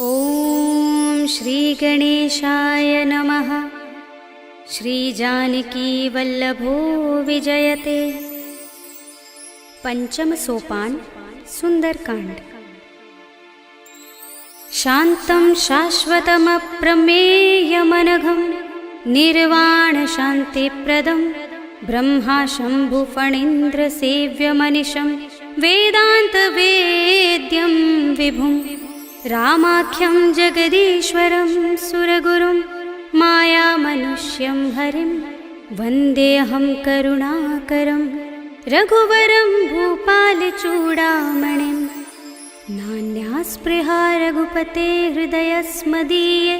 ॐ श्री गणेशाय नमः। श्री जानकी वल्लभो विजयते। पंचम सोपान सुंदरकांड। शांतं शाश्वतमप्रमेयमनघं निर्वाण शान्तिप्रदं ब्रह्मा शंभु फणीन्द्र सेव्यमनिशं वेदांत वेद्यं विभुं रामाख्यं जगदीश्वरं सुरगुरुं मायामनुष्यं हरिं वन्देऽहं करुणाकरं रघुवरं भूपालचूडामणिं। नान्यास्पृहा रघुपते हृदयस्मदीये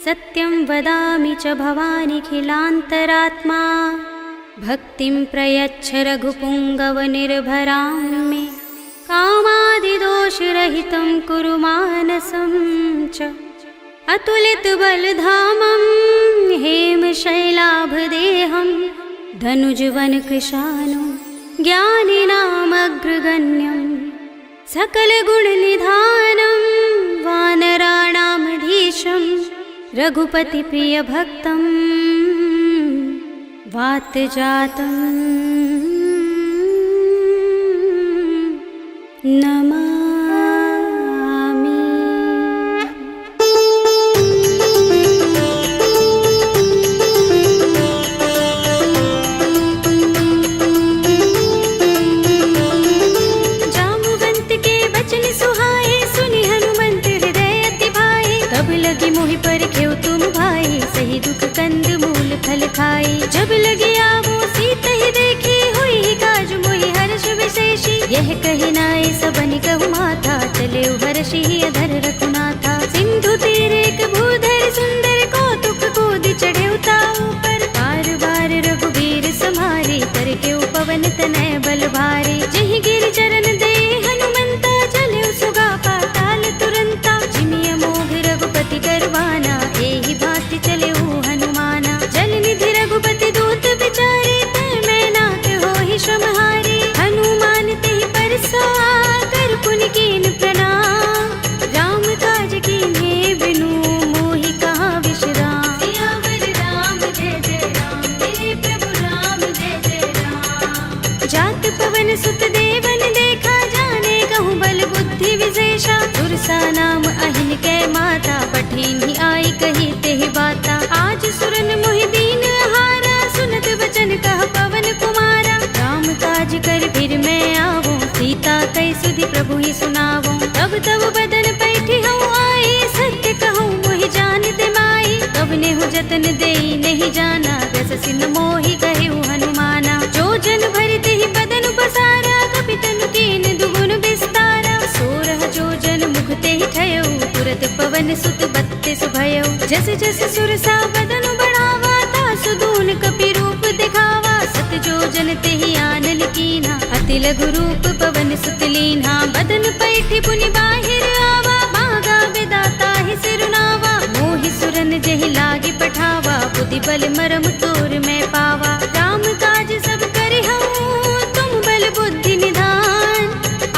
सत्यं वदामि च भवानिखिलान्तरात्मा। भक्तिं प्रयच्छ रघुपुङ्गवनिर्भरां मे कामादिदोषरहितं कुरु मानसं च। अतुलितबलधामं हेमशैलाभदेहं धनुजवनकृशानुं ज्ञानिनामग्रगण्यं सकलगुणनिधानं वानराणामधीशं रघुपतिप्रियभक्तं वातजातं नमामि। जामुवंत के बचन सुहाए सुनि हनुमंत हृदय अति भाए। तब लगी मोहि पर खेव तुम भाई सही दुख कंद मूल फल खाई। जब लगी आवो सीत ही देखी हुई काज मोहि हर्ष विशेषी। यह कही नाय सबनि कहु माथा चले हर्षि अधर रघुनाथा। सिंधु तीर एक भूधर सुंदर कौतुक कूदि चढ़े उताऊ पर। बार बार रघुबीर समारे कर के पवन तनय बल भारे। जहि गिर चरण दे हनुमंता चले सुगा पाताल तुरंता। जिमिय मोघ रघुपति करवाना एहि भांति चले हनुमाना। जल निधि रघुपति दूत बिचारे तय मैं नाथ होहि श्रमहारे। हनुमान तेहि परसा कर पुनि कीन प्रणाम। राम काज कीन्हे बिनु मोहि कहाँ विश्राम। सियावर राम जय जय राम मेरे प्रभु राम जय जय राम। जात पवन सुत देवन देखा जाने कहूँ बल बुद्धि विशेषा। सुरसा नाम अहिन कै माता पठिन्हि आई कही तेहि बाता। आज सुरन मोहि दीन हारा सुनत बचन कह पवन कुमारा। राम काज कर फिर मैं आवो सीता कई सुधि प्रभु ही सुनावो। तब तब बदन पैठी हूँ आई सत्य कहूँ मोहि जान दे माई। तब नेहु जतन देई नहीं जाना रस सिन मोहि कहे हनुमाना। जो जन भरि तेहि बदन पसारा कपितनु कीन दुगुन विस्तारा। सोरह जो जन मुख तेहि ठयो तुरत पवन सुत बत्तीस भयो। जस जस सुरसा बदन बढ़ावा तासु दून कपि रूप दिखावा। सत जो जन तेहि आनन कीन्हा अति लघु रूप पवन सुत लीन्हा। बदन पैठी पुनि बाहिर आवा मागा विदाता ही सिरुनावा। मोहि सुरन जेहि लागे पठावा बुद्धि बल मरम तोर मैं पावा। राम काज सब करि हूँ तुम बल बुद्धि निधान।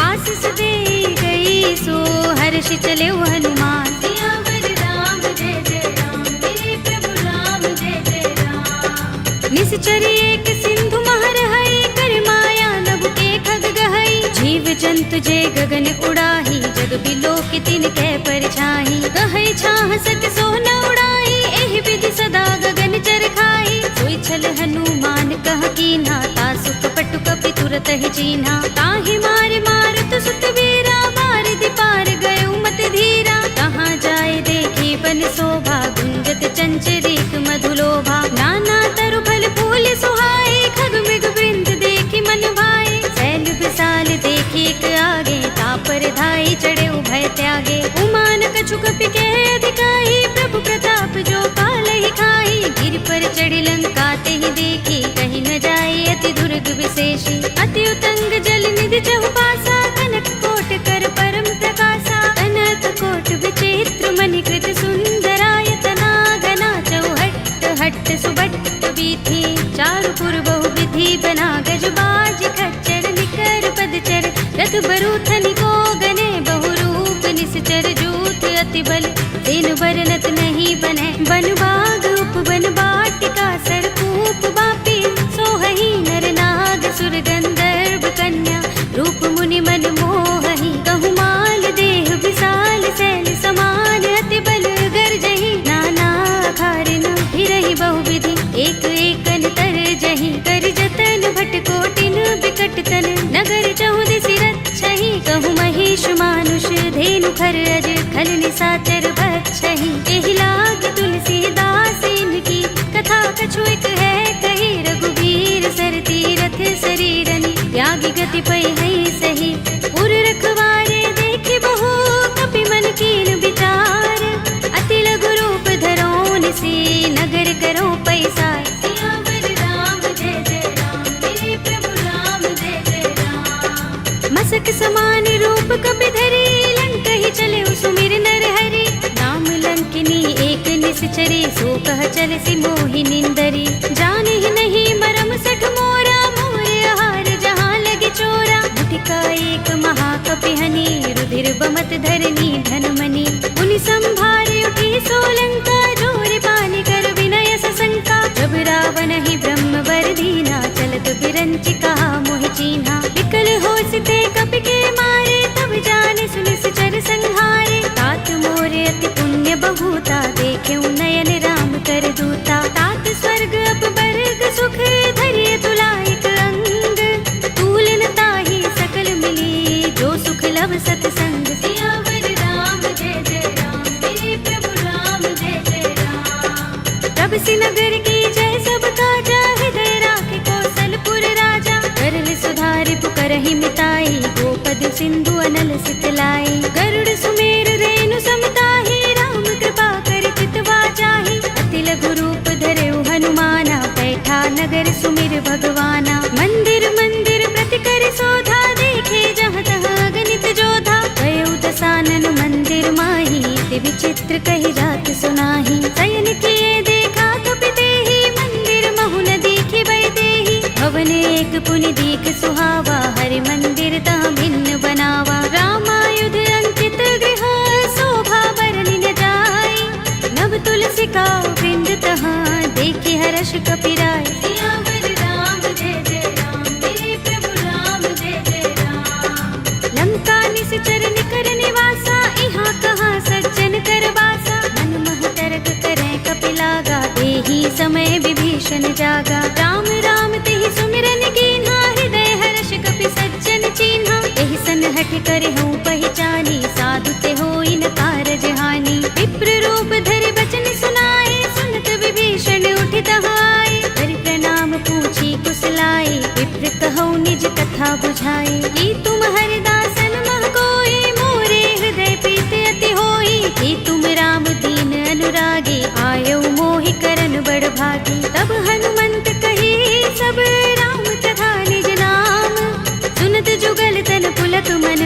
आशीष दे गई सो हर्षि चले हनुमान। सियावर राम जय जय राम मेरे प्रभु राम जय जय राम। निश्चर एक सिंधु महर हई कर माया नभ के खग गहई। जीव जंतु जे गगन उड़ाही जग बिलोक तिन कै परछाई। कहै छाह सक सोन उड़ाई एहि विधि सदा गगन चर खाई। सोई छल हनुमान कह कीन्हा तासु कपटु कपि तुरत ही चीन्हा। ताहि मारे मारुत सुत वीरा बारिधि पार गयो मत धीरा। कहाँ जाए देखी बन शोभा गुंजत चंचरीक मधुलोभा। नाना तरु फल फूल सुहाए खग मृग वृंद देखी मन भाए। शैल विशाल देखी एक आगे तापर धाई चढ़े भय त्यागे। उमान कछु कपि के अधिकाई प्रभु प्रताप जो पालहि खाई। गिर पर चढ़ी लंका तेहि देखी कहीं न जाए अति दुर्ग विशेषी। अति उतंग जल निधि चहुपासा कनक कोट कर परम प्रकाशा। कनक कोट विचित्र मणिकृत सुंदरायतना घना चौहट्ट हट्ट सुबट्ट बीथी। चारु पुर बहु विधि बना गज बाज खच्चर निकर पदचर। रथ बरूथनि को गने बहु रूप निश्चर जूथ अति बल तेन बरनत नहीं बने। बन बाग उपवन बाटिका सरकूप बापी सोहहि नर नाग सुर गंधर्व कन्या रूप मुनि मन मोहहि। कहु माल देह विशाल शैल समान अति बल गर्जहि। नाना अखारिन फिरहि बहुविधि एक एकन तर जहि। कर जतन भट कोटिन बिकट तन नगर चहुदिसि रक्षहि। कहु महेश मानुष धेनु खर अज खल निसाचर बक्षहि। एहि लाग तुलसीदास इनकी कथा कछु एक है कही। रघुबीर सर तीरथ शरीरनि त्यागी गति पै है सही। उर रखवारे देखि बहु कपि मन कीन विचार। अति लघु रूप धरौ निसि नगर करो पैसार। सियावर राम जय जय राम मेरे प्रभु राम जय जय राम। मसक समान रूप कपि धरि लंकहि चले सुमिर नर हरि। नाम लंकिनी एक निश्चरी सो कह चल सि मोहि निंदरी। जाने ही नहीं मरम सठ मोरा मोर आहार जहाँ लगे चोरा। मुटिका एक महाकपिहनि रुधिर बमत धरनी धनमणि। उनि संभारे उठी सोलंका जोर पानी कर विनय सशंका। जब रावण ही ब्रह्म वर दीना चलत बिरंचि कहा मोहि चीन्हा। विकल होसिते कपि के मारे तब जाने सुनिस चर संहारे। तात मोरे अति पुण्य बहुता देखे नयन राम कर दूता। तात स्वर्ग अपवर्ग सुख धरिय तुलायक अंग। तूलन ताहि सकल मिली जो सुख लव सतसंग। सियावर राम जय जय राम मेरे प्रभु राम जय जय राम। तब सि नगर की जय सब काजा हृदय राखे कौशलपुर राजा। करल सुधारि पुकरहि मिताई गोपद सिंधु अनल सितलाई। गरुड़ सुमेर रेणु समताहि राम कृपा कर चितवा जाहि। अति लघु रूप धरऊ हनुमाना बैठा नगर सुमिर भगवाना। मंदिर मंदिर प्रति कर शोधा देखे जहाँ तहाँ गणित जोधा। गयउ दसानन मंदिर माही ते विचित्र कही जात सुनाही। शयन किए देखा कपि देहि मंदिर महु न दीखि बै देहि। भवन एक पुनि दीख सुहावा हरि मंदिर तह भिन्न बनावा। रामायुध अंकित गृह शोभा बरनि न जाई। नव तुलसी का वृंद तहाँ देखि हर्ष कपि राय। सियावर राम जय जय राम मेरे प्रभु राम जय जय राम। लंका निश्चर निकर निवासा इहाँ कहाँ सज्जन कर बासा। मन महु तर्क करें कपि लागा तेहि समय विभीषण जागा। राम राम तेहि सुमिरन कीन्हा हृदय हर्ष कपि सज्जन चीन्हा। एहि सन हठ करे हूँ पहचानी साधु ते होई न कारज हानि। विप्र रूप धरि बचन सुनाए सुनत विभीषण उठ तहाए। हरि प्रणाम पूछी कुशलाए विप्र कहौ निज कथा बुझाए। कि तुम हरिदासन मह कोई मोरे हृदय प्रीत अति होई। कि तुम राम दीन अनुरागी आयौ मोहि करन बड़ भागी। तब हनुमंत कही सब राम तथा निज नाम। सुनत जुगल तन पुलक मन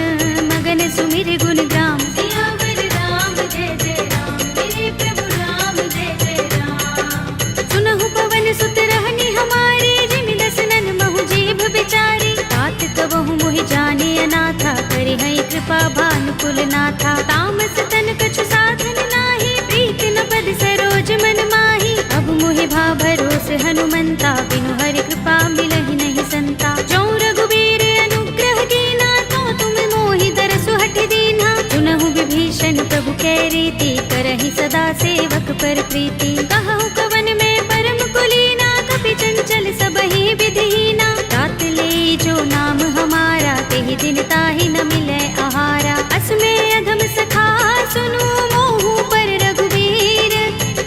मगन सुमिर गुण ग्राम। सियावर राम जय जय राम मेरे प्रभु राम जय जय राम। सुनहु पवन सुत रहनी हमारे जिमि दसनन महु जीभ बिचारी। तात कबहु मोहि जाने अनाथा करि हैं कृपा भानुकुल नाथा। तामस तन कछु साधन नाही प्रीत न पद सरोज मन माही। अब मोहि भा भरोस हनुमंता बिनु हरि कृपा मिलहि नहीं संता। जो रघुबीर अनुग्रह कीना तो तुम मोहि दरसु हठ दीन्हा। सुनहु विभीषण प्रभु कै रीति करहि सदा सेवक पर प्रीति। कहु कवन में परम कुलीना कपि चंचल सबहि विधिहीना। तात ले जो नाम हमारा तेहि दिन ताहि न मिलै आहारा। असमय अधम सखा सुनु मोहु पर रघुबीर।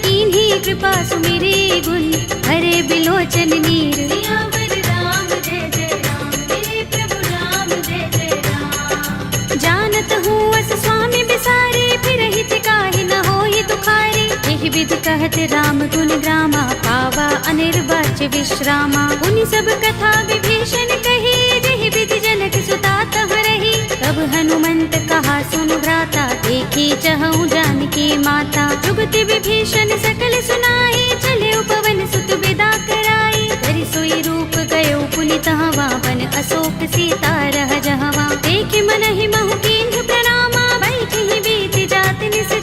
कीन्ही कृपा सुमिरी गुण हरे बिलोचन नीर। सियावर राम जय जय राम मेरे प्रभु राम जय जय राम। जानत हूँ अस स्वामी बिसारे फिरहि काहि न होहि दुखारी। एहि विधि कहत राम गुण ग्रामा पावा अनिर्वाच्य विश्रामा। उनि सब कथा विभीषण कही जेहि विधि जनक सुता तह रही। तब हनुमंत कहा सुन भ्राता देखी चहु जानकी माता। जुगति विभीषण सकल सुनाई चले पवन सुत विदा कराई। धरि सोई रूप गयो पुनि तहवा बन अशोक सीता रह जहवा। देखि मन ही महु कीन्ह प्रणामा बैठहि बीति जात निस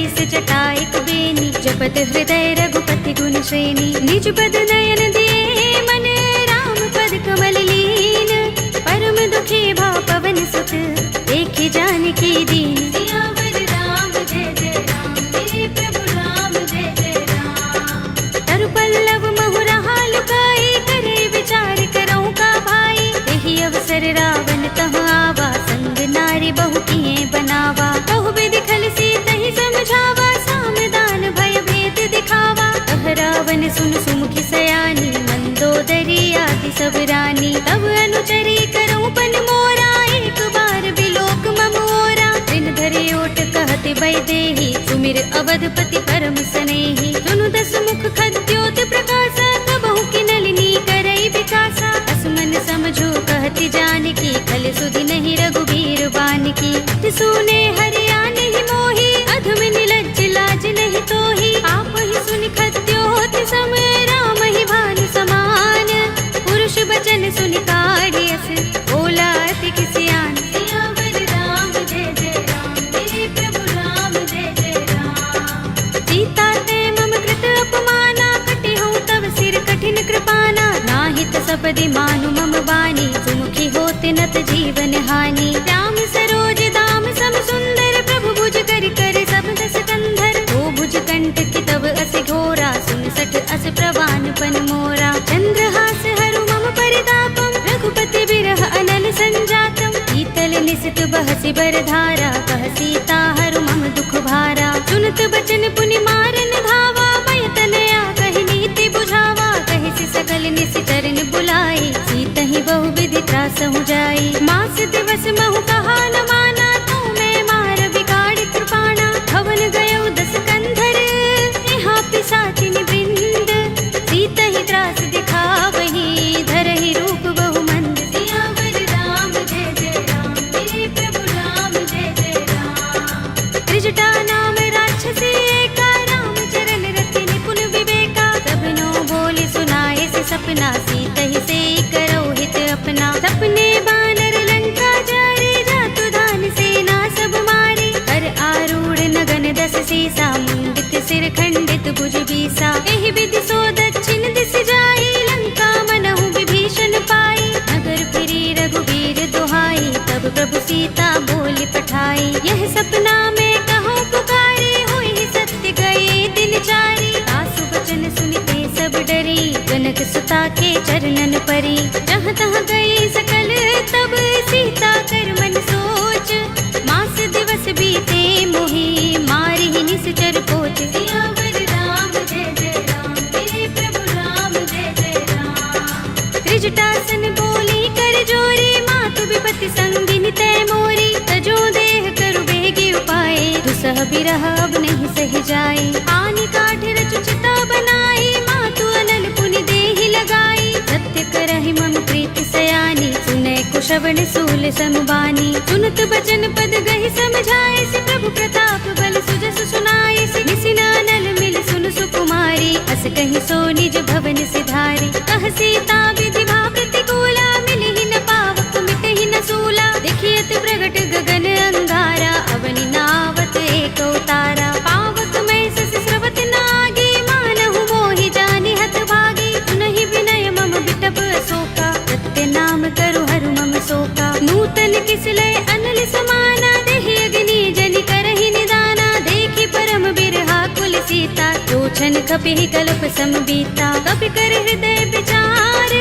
शीस जटायक बेनी, जपत हृदय रघुपति गुण श्रेणी। निज पद नयन दिए मन, राम पद कमल लीन। परम दुखी भाव पवन सुत, देखे जानकी दीन। सियावर राम जय जय राम, मेरे प्रभु राम जय जय राम। तरु पल्लव महु रहा लुकाई, करे विचार करऊं का भाई। यही अवसर रावण तह आवा, संग नारी बहु किए बनावा। बहु विधि खल सीतहि समझावा, सामदान भय भेद दिखावा। तह रावण सुन सुमुखी सयानी, मंदोदरी आदि सब रानी। तब अनुचरी करऊं पन मोरा, एक बार बिलोक मम ओरा। दिन धरे ओट कहते वैदेही, सुमिर अवधपति परम सनेही। सुनु दस मुख खद्योत प्रकाशा, कबहु की नलिनी करई विकासा। असमन समझो कहती जानकी, खल सुधि नहीं रघुबीर बानकी। सुने हरिया नहीं मोही, अधम निलज्ज लाज नहीं तोही। आप ही सुनि खद्योत सम, राम ही भानु समान। पुरुष बचन सुनि काढ़ियस, बोला अति किसियान। सियावर राम जय जय राम, मेरे प्रभु राम जय जय राम। सीता ते मम कृत अपमाना, कटे हूँ तव सिर कठिन कृपाना। नाहित सपदि मानु मम बानी, सुमुखी होते नत जीवन हानि। राम सरोज दाम सम सुंदर, प्रभु भुज कर कर सब दस कंधर। ओ भुज कंठ की तब अस घोरा, सुन सठ अस प्रवान पन मोरा। चंद्रहास हरु मम परितापम, रघुपति बिरह अनल संजातम। शीतल निसित बहसि बरधारा, कह सीता हरु मम दुख भारा। सुनत बचन पुनि मारन धावा, मय तनया कहि नीति बुझावा। कहि सकल निसिचरन बुलाई, सीतहि बहु विधि त्रासहु जाई। मास दिवस महु कहा न माना, तू मैं मार बिगाड़ कृपाणा। हवन गयो दस कंधर, यहाँ पिशाचिनि वृंद। सीतहि त्रास दिखावही, धरहि रूप बहु मंद। सियावर राम जय जय राम, मेरे प्रभु राम जय जय राम। त्रिजटा नाम राक्षसी एका, राम चरण रति निपुण विवेका। सबनो बोले सुनाए से सपना, सीतहि से करो हित अपना। सपने बानर लंका जारे, जातु धान सेना सब मारे। कर आरूढ़ नगन दस सीसा, मुंडित सिर खंडित भुज बीसा। एहि विधि सो दक्षिण दिस जाई, लंका मनहु विभीषण पाई। नगर फिरी रघुबीर दुहाई, तब प्रभु सीता बोली पठाई। यह सपना में कहो पुकारे, होई सत्य गए दिन चारी। सासु बचन सुनते सब डरी, जनक सुता के चरणन परी। जहाँ तहाँ गई सकल तब, सीता कर मन सोच। मास दिवस बीते मोही, मारी ही निश्चर पोच। सियावर राम जय जय राम, मेरे प्रभु राम जय जय राम। त्रिजटासन बोली कर जोरी, मातु विपति संगिनी तय मोरी। तजो देह करु बेगी उपाय, दुसह बिरह अब नहीं सही जाए। आनि काठ रचु चिता बनाई, मातु अनल पुनि देहि लगाई। सत्य करहि मम प्रीति सयानी, सुनै कुशवन सूल समबानी। सुनत बचन पद गहि समझाए, से प्रभु प्रताप बल सुजस सुनाए। से निसिनानल मिल सुन सुकुमारी, अस कहि सो निज भवन सिधारी। कह सीता विधि भा प्रतिकूला, मिलि ही न पावक मिटहि न सूला। देखियत प्रगट गगन अंगारा, अवनि नावत एक अवतारा। पावक मैं सस स्रवत नागी, मानहु मोहि जानि हत भागी। सुनहि विनय मम बिटप अशोका, सत्य नाम करु हरु मम शोका। नूतन किसलय अनल समाना, देहि अग्नि जनि करहि निदाना। देखि परम बिरहा कुल सीता, लोचन कपिहि कल्प सम बीता। कपि कर हृदय विचार,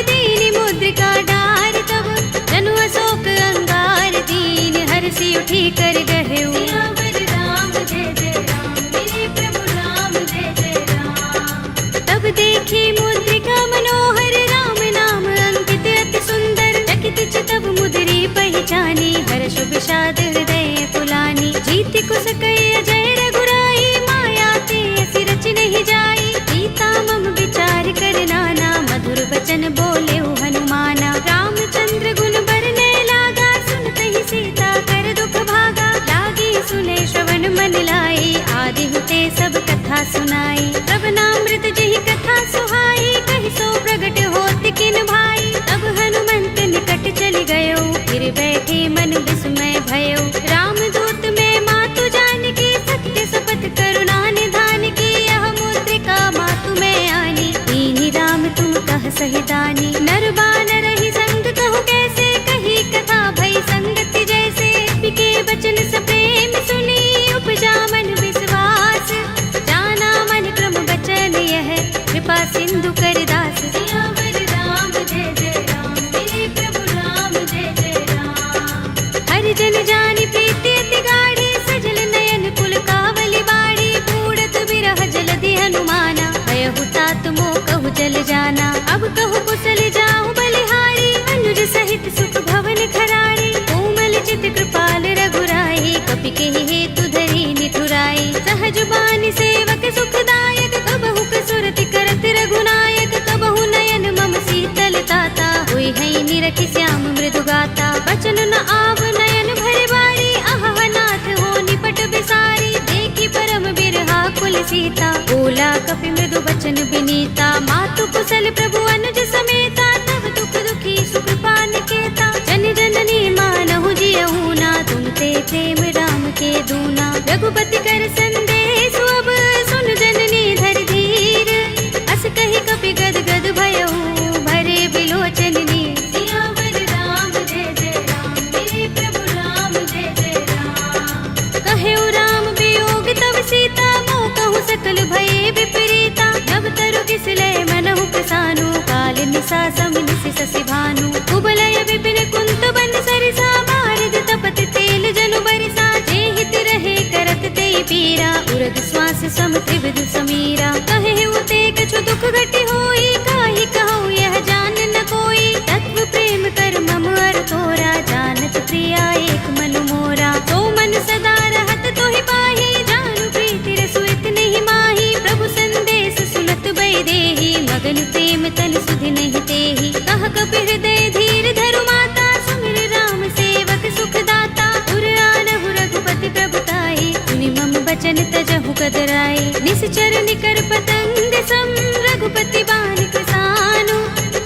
दीनि मुद्रिका डार। तब जनु अशोक अंगार, दीन हर्षि उठी कर गहेउ। सियावर राम जय जय राम, मेरे प्रभु राम जय जय राम। तब देखी मुद्रिका मनोहर, राम नाम अंकित अति सुंदर। चकित चितव मुद्री पहचानी, हर्ष विषाद हृदय पुलानी। जीति कुस कय जय रघुराई, माया ते असि रच नहीं जाई। सीता मम विचार कर नाना, मधुर वचन बोले हनुमाना। रामचंद्र गुण बरने लागा, सुनतहि सीता कर दुख भागा। लागी सुने श्रवण मन लाई, आदि हुते सब कथा सुनाई। तब नामृत जहि कथा सुहाई, कहि सो प्रगट होत किन भाई। तब हनुमंत निकट चल गयो, फिर बैठे मन विस्मय भयो। रामदूत में मातु जानकी, सत्य सपथ बानी सेवक सुखदायक, कबहु कसुरति करत रघुनायक, कबहु नयन मम शीतल ताता, हुई है निरखि श्याम मृदु गाता। बचन न आव नयन भर बारी, आह नाथ हो निपट बिसारी, देखी परम बिरहा कुल सीता, बोला कपि मृदु बचन बिनीता। मातु कुशल प्रभु अनुज समेता, तब दुख दुखी सुख पान केता, जन जननी मानहु जियहु ना, तुम ते प्रेम राम के दूना। रघुपति कर संदेश अब सुन जननी धर धीर, अस कही कपि गद गद भयहु भरे बिलोचन नीर। सियावर राम जय जय राम, मेरे प्रभु राम जय जय राम। कहेउ राम वियोग तब सीता, मोह कहूँ सकल भये विपरीता। नव तरु किसलय मनहु प्रसानु, काल निसा सम निसि ससि भानु। कुबलय विपिन कुंत बन सरिसा, बारिद तपत तेल जनु बरिसा। जे हित रहे करत ते पीरा, उरग श्वास सम त्रिविध समीरा। कहे उते कछु दुख घटी होई, काहि कहूँ यह जान न कोई। तत्व प्रेम कर मम अर तोरा, जानत प्रिया एक मन मोरा। तो मन सदा रहत तोहि पाही, जानु प्रीति रसु इतने माही। प्रभु संदेश सुनत बै देहि, मगन प्रेम तन सुधि नहीं तेहि। कह कपि हृदय धीर धरु माता, सुमिर राम सेवक सुख दाता। उर आनहु रघुपति प्रभुताई, सुनि मम बचन तजहु कदराई। निश्चर निकर पतंग सम, रघुपति बानिक सानु।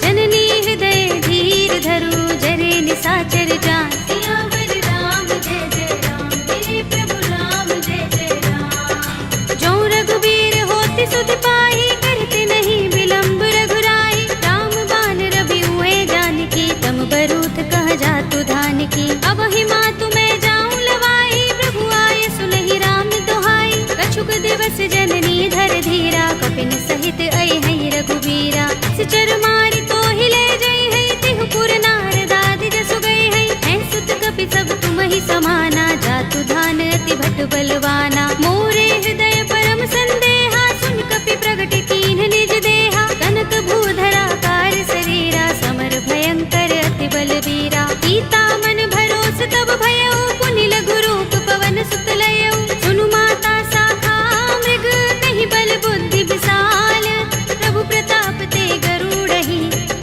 जननी हृदय धीर धरु, जरे निसाचर जान। सियावर राम जय जय राम, मेरे प्रभु राम जय जय राम। जो रघुबीर होति सुधि पाही, करते नहीं विलंब रघुराई। राम बान रवि हुए जानकी, तम बरूथ कह जातु धान की। अब ही मातु मैं जाऊं लवाई, प्रभु आए सुनहि राम दोहाई। कछुक दिवस जननी धर धीरा, कपिन सहित अइ है रघुबीरा। सिचर मारि तो ही ले जई है, तिहु पुर नारदादि जसु गई है। हैं सुत कपि सब तुम ही समाना, जातु धान अति भट बलवाना। मोरे हृदय परम संदेहा, सुन कपि प्रगट कीन्ह निज देहा। कनक भूधरा कार शरीरा, समर भयंकर अति बलवीरा। सीता मन भरोस तब भयउ, पुनि लघु रूप पवन सुत लयउ। सुनु माता शाखा मृग, नहीं बल बुद्धि विशाल। प्रभु प्रताप ते गरुड़हि,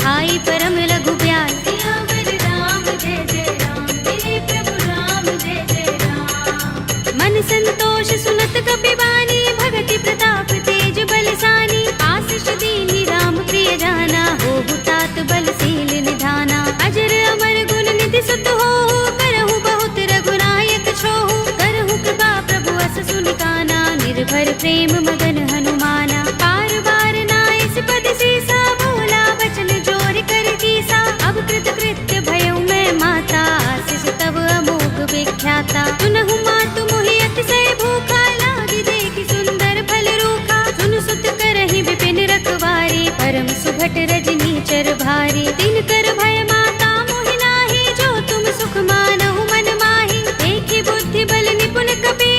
आई परम लघु ब्याल। सियावर राम जय जय राम, मेरे प्रभु राम जय जय राम। मन संतोष सुनत कपि बानी, भगति प्रताप तेज बलसानी। आशीष दीनी राम प्रिय जाना, होहु तात बलशील निधाना। अजर अमर गुण निधि सुत होहु, करहु बहुत रघुनायक छोहु। करहु कृपा प्रभु अस सुनि काना, निर्भर प्रेम मगन हनुमाना। बार बार नाइस पद सीसा, बोला बचन जोर कर कीसा। अब कृत कृत्य भयउ मैं माता, आशीष तब अमोघ विख्याता। सुनहु मातु मोहि अतिशय भूखा, लागी देखि सुंदर फल रूखा। सुन सुत करहि विपिन रखवारी, परम सुभट रजनी चर भारी। दिन कर भय माता मोहि नाहि, जो तुम सुख मानहु मन माहि। देखि बुद्धि बल निपुण कपि,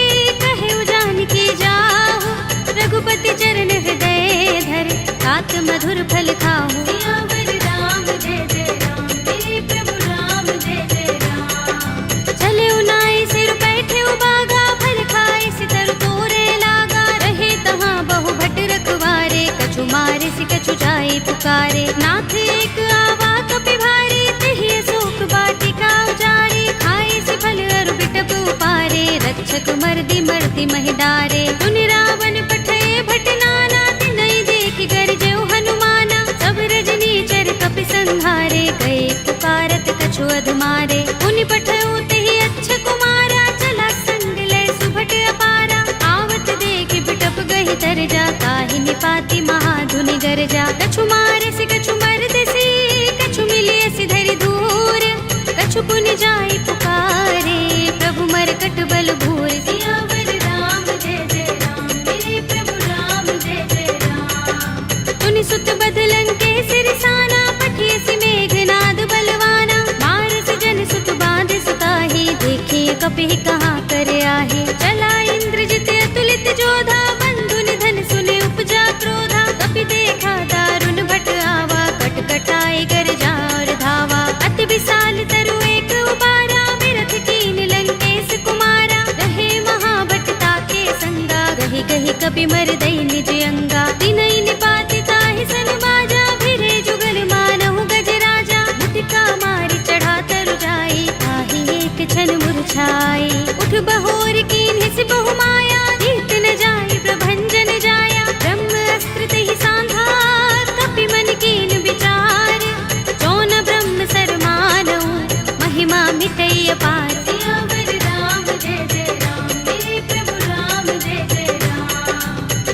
कहेउ जानकी जाहु। रघुपति चरण हृदय धर, तात मधुर फल खाहु। सियावर राम जय जय राम, मेरे प्रभु राम जय जय राम। चले उनाई सिर बैठे उबागा, फल खाए सितर तोरे लागा। रहे तहाँ बहु भट रखवारे, कछु मारे सि कछु जाए पुकारे। नाथ एक आवा कपि भारी, तिहि अशोक वाटिका उजारी। खाए सि फल अरु बिटप उपारे, रक्षक मर्दि मर्दि महि डारे। सुनि रावण पठय भट नाना, तिनहि देखि गरजेउ हनुमाना। सब रजनी चर कपि संहारे, गए पुकारत कछु अधमारे। पुनि पठउ तेहि अच्छ कुमारा, चला संग लय सुभट अपारा। आवत देखि बिटप गहि तरजा, काहि निपाति महाधुनि गरजा। कछु मारसि कछु मरदसि, कछु मिलियसि धरि धूर। कछु पुनि जाई पुकारे, प्रभु मरकट बल भूर। सियावर राम जय जय राम, मेरे प्रभु राम जय जय राम। तुनि सुत बदलन के सिरसाना, पठियसि मेघनाद बलवाना। मारस जन सुत बांध सुताहि, देखिए कपि कहाँ कर आहे। चला इंद्रजित अतुलित जोधा, बंधु निधन सुने उपजा क्रोधा। कपि देखा दारुण भट आवा, कट कटाए गरजा और धावा। अति विशाल तरु एक उबारा, विरथ कीन लंकेश कुमारा। रहे महाभट ताके संगा, गहि कपि मर दई निज अंगा तिनई निपाति ताहि सन बाजा भिरे जुगल मानहु गज राजा मुटिका मारी चढ़ा तरु जाई ताहि एक क्षण मुरझाई उठ बहोर कीन हिस बहु माया जीत न जाई प्रभंजन जाया ब्रह्म अस्त्र तहि सांधा कपि मन कीन विचार जौन ब्रह्म सर मानऊ महिमा मिटई अपार सियावर राम जय जय राम मेरे प्रभु राम जय जय राम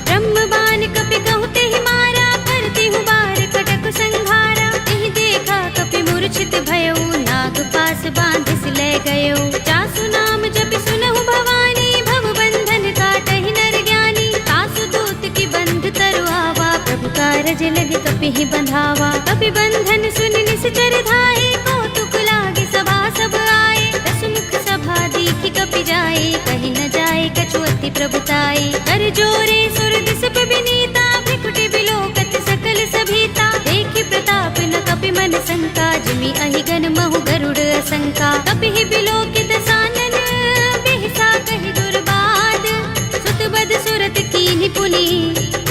ब्रह्म बाण कपि कहु तेहि मारा करती हूँ बार कटक संघारा तेहि देखा कपि मूर्छित भयउ नाग पास बांधिस ले गयो जासु नाम जपि सुनहु भवानी भव बंधन काटहि नर ज्ञानी तासु दूत की बंध तरु आवा प्रभु कारज लग कपि ही बंधावा कपि बंधन सुन निश्चर धाये कौतुक लागे सभा सब आए दसमुख सभा दीखि कपि जाए कहीं न जाए कछुअति प्रभुताई कर जोरे सुर दिस विनीता भ्रिकुटि बिलोकत सकल सभीता देखि प्रताप न कपि मन शंका जिमि अहिगन महु गरुड़ असंका कपि ही बिलोकित सानन बिहसा कहि दुर्बाद सुत बद सुरत कीन्हि पुनि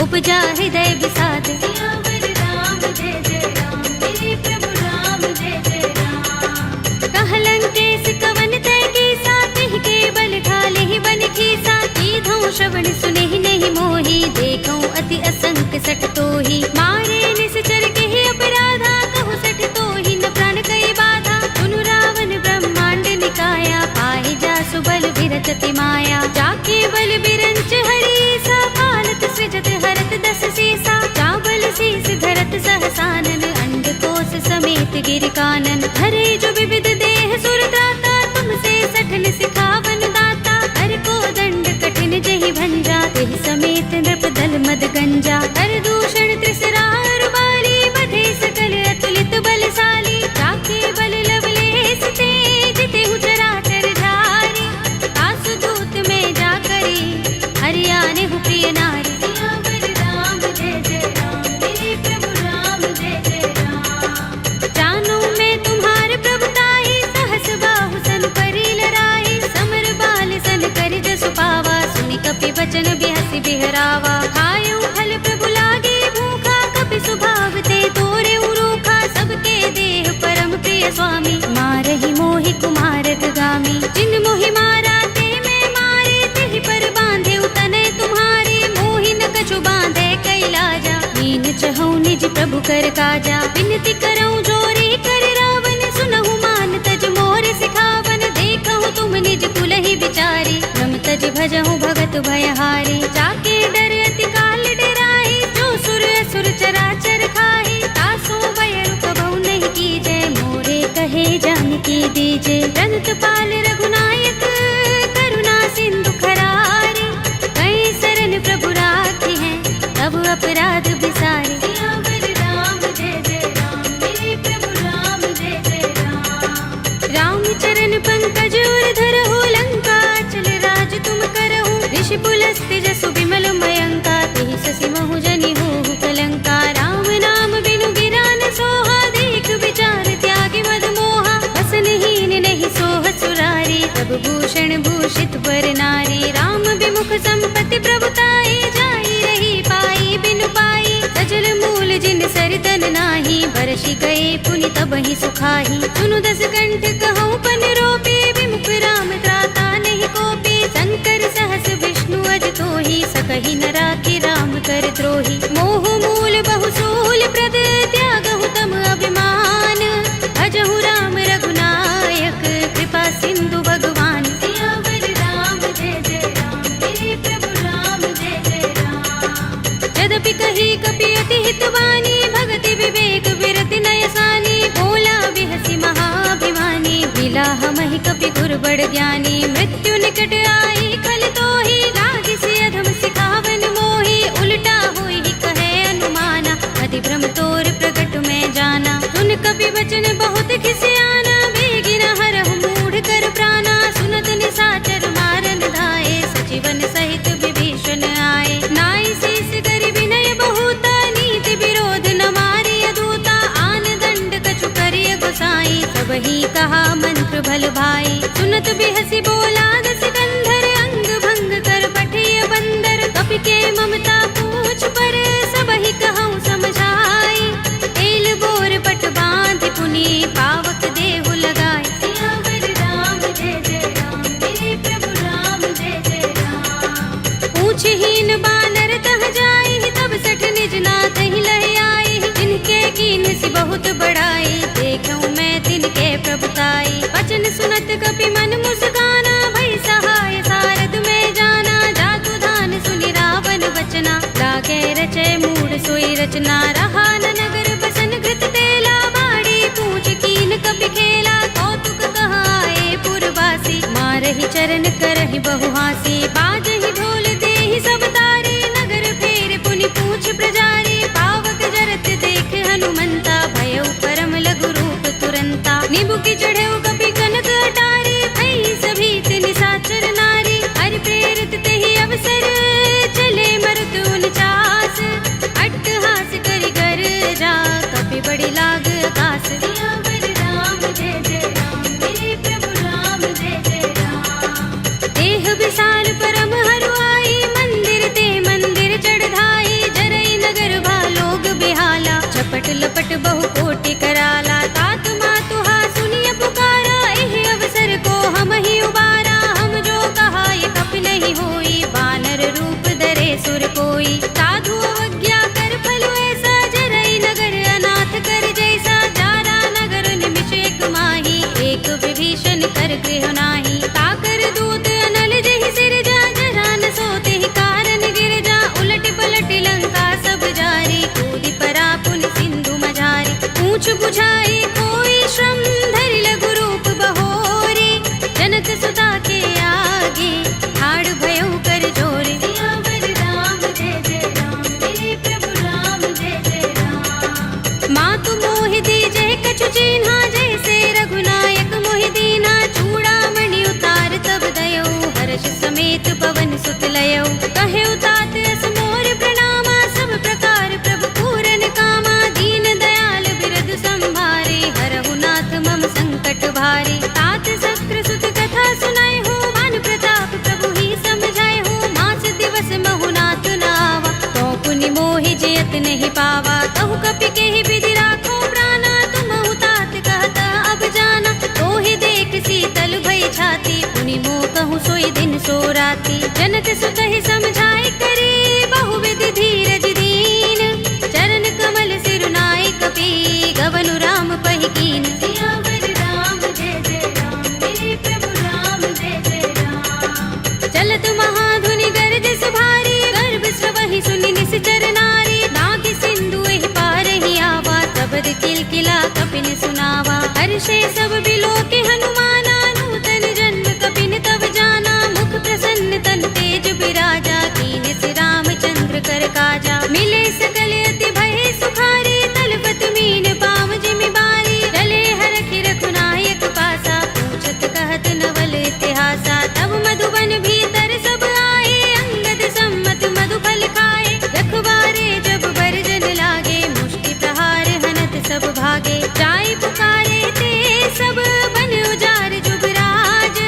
उपजा हृदय विषाद सियावर राम जय जय राम मेरे प्रभु राम जय जय राम कहलंकेश कवन तय कीसा तिहि के बल ढाले ही बन खीसा कीधौ श्रवण सुनेहि नहीं मोहि देखौ अति असंक सठ तोहि मारे निश्चर केहि अपराधा कहु सठ तोहि न प्राण कई बाधा सुनु रावण ब्रह्मांड निकाया पाहि जासु बल विरचति माया जाके बल बिरंच हरि सा पालत सृजत हरत दस सीसा चावल शीस धरत सहसानन अंड कोश समेत गिर कानन धरे जो विविध देह सुर दाता तुमसे सठन सिखावन दाता हर को दंड कठिन जहि भंजा तेहि समेत नृप दल मद गंजा कर दूषण त्रिसरार बाली बधे सकल अतुलित बलशाली जाके बल लवलेस तेज तेहु चराचर झारी तासु दूत में जा करी हरियाणे हु प्रिय नारी सियावर राम जय जय राम मेरे प्रभु राम जय जय राम जानो मैं तुम्हारे प्रभुताई सहस बाहु सन परी लराई समर बाल सन कर जसु पावा सुनि कपि बचन बिहसि बिहरावा खायो फल प्रभु लागे भूखा कपि सुभाव ते तोरे उरूखा सबके देह परम प्रिय स्वामी मारहि मोहि कुमारत गामी जिन मोहि मारा ते मैं मारे तिहि पर बांधे तनय तुम्हारे मोहि न कछु बांधे कैलाजा मीन चहु निज प्रभु कर काजा विनती करऊं जोरे कर रावण सुनहु मान तज मोर सिखावन देखहु तुम निज कुल ही विचारी रम तज भजहु भगत भयहारी जाके डर अति काल डराई जो सुर असुर चराचर खाई तासो भयरु कबहु नहीं कीजे मोरे कहे जानकी दीजे रंत पाल रघुनायक करुणा सिंधु खरारी कई शरण प्रभु राखी हैं तब अपराध बिसारे सियावर राम जय जय राम मेरे प्रभु राम जय जय राम राम चरण पंकज उर धरहु लंका चल राज तुम करहु ऋषि पुलस्त्य जसु विमल मयंका तेहि शशि महु जनि होहु कलंका राम नाम बिनु गिरा न सोहा देख विचार त्यागी मद मोहा बसनहीन नहीं सोह सुरारी तब भूषण भूषित वर नारी राम विमुख संपत्ति प्रभुताई जाई रही पाई बिनु पाई सजल मूल जिन सरितन नाही बरषि गए पुनि तबहि सुखाही सुनु दस कंठ कहूँ पन रोपे विमुख राम त्राता नहीं कोपे शंकर सहस विष्णु अज तोहि सकहि न राखी राम कर द्रोही मोह मूल बहु सूल प्रद त्यागहु तम अभिमान भजहु राम रघुनायक कृपा सिंधु भगवान सियावर राम जय जय राम मेरे प्रभु राम जय जय राम यद्यपि कही कपि अति हितवानी भगति विवेक विरति नयसानी बोला बिहसी महाभिमानी मिला हमहि कपि गुर बड़ ज्ञानी मृत्यु निकट आई खल तोहि लागी से अधम सिखावन मोहि उल्टा होई कहे अनुमाना अधिभ्रम तोर प्रगट में जाना सुन कपि वचन बहुत खिसियाना बेगिन हरहु मूढ़ कर प्राणा सुनत निशाचर मारन धाये सजीवन सहित विभीषण आए नाई शीस कर विनय बहुता नीति विरोध न मारी अधूता आन दंड कछु करिय गोसाई सब ही कहा मंत्र भल भाई सुनत बिहसी बोला दस कंधर अंग भंग कर पठिय बंदर कपि के पूछहीन बानर तह जाई, तब सठ निज नाथ ही लह आई। जिनके कीन सी बहुत बड़ाई, देखूं मैं तिनके प्रभुताई। वचन सुनत कपि मन मुस्काना, भई सहाय सारद में जाना। जातु धान सुनि रावण वचना, लागे रचे मूढ़ सोई रचना। रहा न नगर बसन घृत तेला, बाड़ी पूछ कीन कपि खेला। कौतुक कहाए पुरवासी, मारहि चरण करहि बहु हासी। बाजहि ढोल देहि सब तारी, नगर फेर पुनि पूछ प्रजारी। पावक जरत देख हनुमंता, भयउ परम लघु रूप तुरंता। निबुकि चढ़ेउ कपि कनक अटारी, भई सभीत निशाचर नारी। हरि प्रेरित तेहि अवसर, चले मरुत 49। अट्टहास करि गर्जा, कपि बड़ी लाग आकाश। सियावर राम जय जय राम, मेरे प्रभु राम जय जय राम। देह विशाल परम हरुआई, मंदिर ते मंदिर चढ़ाई। जरई नगर भालोग बिहाला, झपट लपट बहु कोटि कराला। तात मातुहा सुनिय पुकारा, एह अवसर को हम ही उबारा। हम जो कहा ये कपि नहीं होई, वानर रूप धरे सुर कोई। साधु अवज्ञा कर फल ऐसा, जरई नगर अनाथ कर जैसा। जारा नगर निमिष एक माही, एक विभीषण कर गृह नाही। ताकर दूत अनल जहि सिरजा, जरा न सोते ही कारण गिर जा। उलट पलट लंका सब जारी, कूदि परा पुनि सिंधु मझारी। पूछ बुझाई कोई श्रम, धरि लघु रूप बहोरी। जनक सुता के आगे, ठाड़ भयउ कर जोरे। सियावर राम जय जय राम, मेरे प्रभु राम जय जय राम। मातु मोहि दीजे कछु चिन्हा, जैसे रघुनायक मोहि दीन्हा। चूड़ामणि उतार तब दयौ, हर्ष समेत पवन सुत लयौ। कहेउ तात अस मोर प्रणामा, सब प्रकार प्रभु पूरन कामा। दीन दयाल बिरद संभारे, हरहु नाथ मम संकट भारे। तात शक्र सुत कथा सुनाए हो, मान प्रताप प्रभु ही समझाए हो। मास दिवस महु नाथ नावा, तो पुनि मोहि जयत नहीं पावा। कहु कपि केहि विधि राखो प्राणा, तुमहु तात कहता अब जाना। तोहि देख शीतल भई छाती, पुनि मोह कहूँ सोई दिन सो राती। जनक सुत ही समझाए करे, बहु विधि धीरज दीन। चरण कमल सिरुनाई कपि, गवनु राम पहि कीन। सियावर राम जय जय राम, मेरे प्रभु राम जय जय राम। चलत महाधुनि गरजस भारी, गर्भ स्रवहि सुनि निश्चर नारी। नाग सिंधु एहि पारहि आवा, शब्द किलकिला कपिन सुनावा। हर्षे सब बिलोके हनुमाना, नूतन जन्म कपिन तब जाना। मुख प्रसन्न तन तेज बिराजा, कीन से रामचंद्र कर काजा। मिले सकल अति भय सुखारी, तलपत मीन पाव जिमि बारी। चले हरखि रघुनायक पासा, पूछत कहत नवल इतिहासा। तब मधुबन भीतर सब आए, अंगद सम्मत मधुफल खाए। रखवारे जब बरजन लागे, मुष्टि प्रहार हनत सब भागे। जाय पुकारे ते सब, बन उजार जुबराज।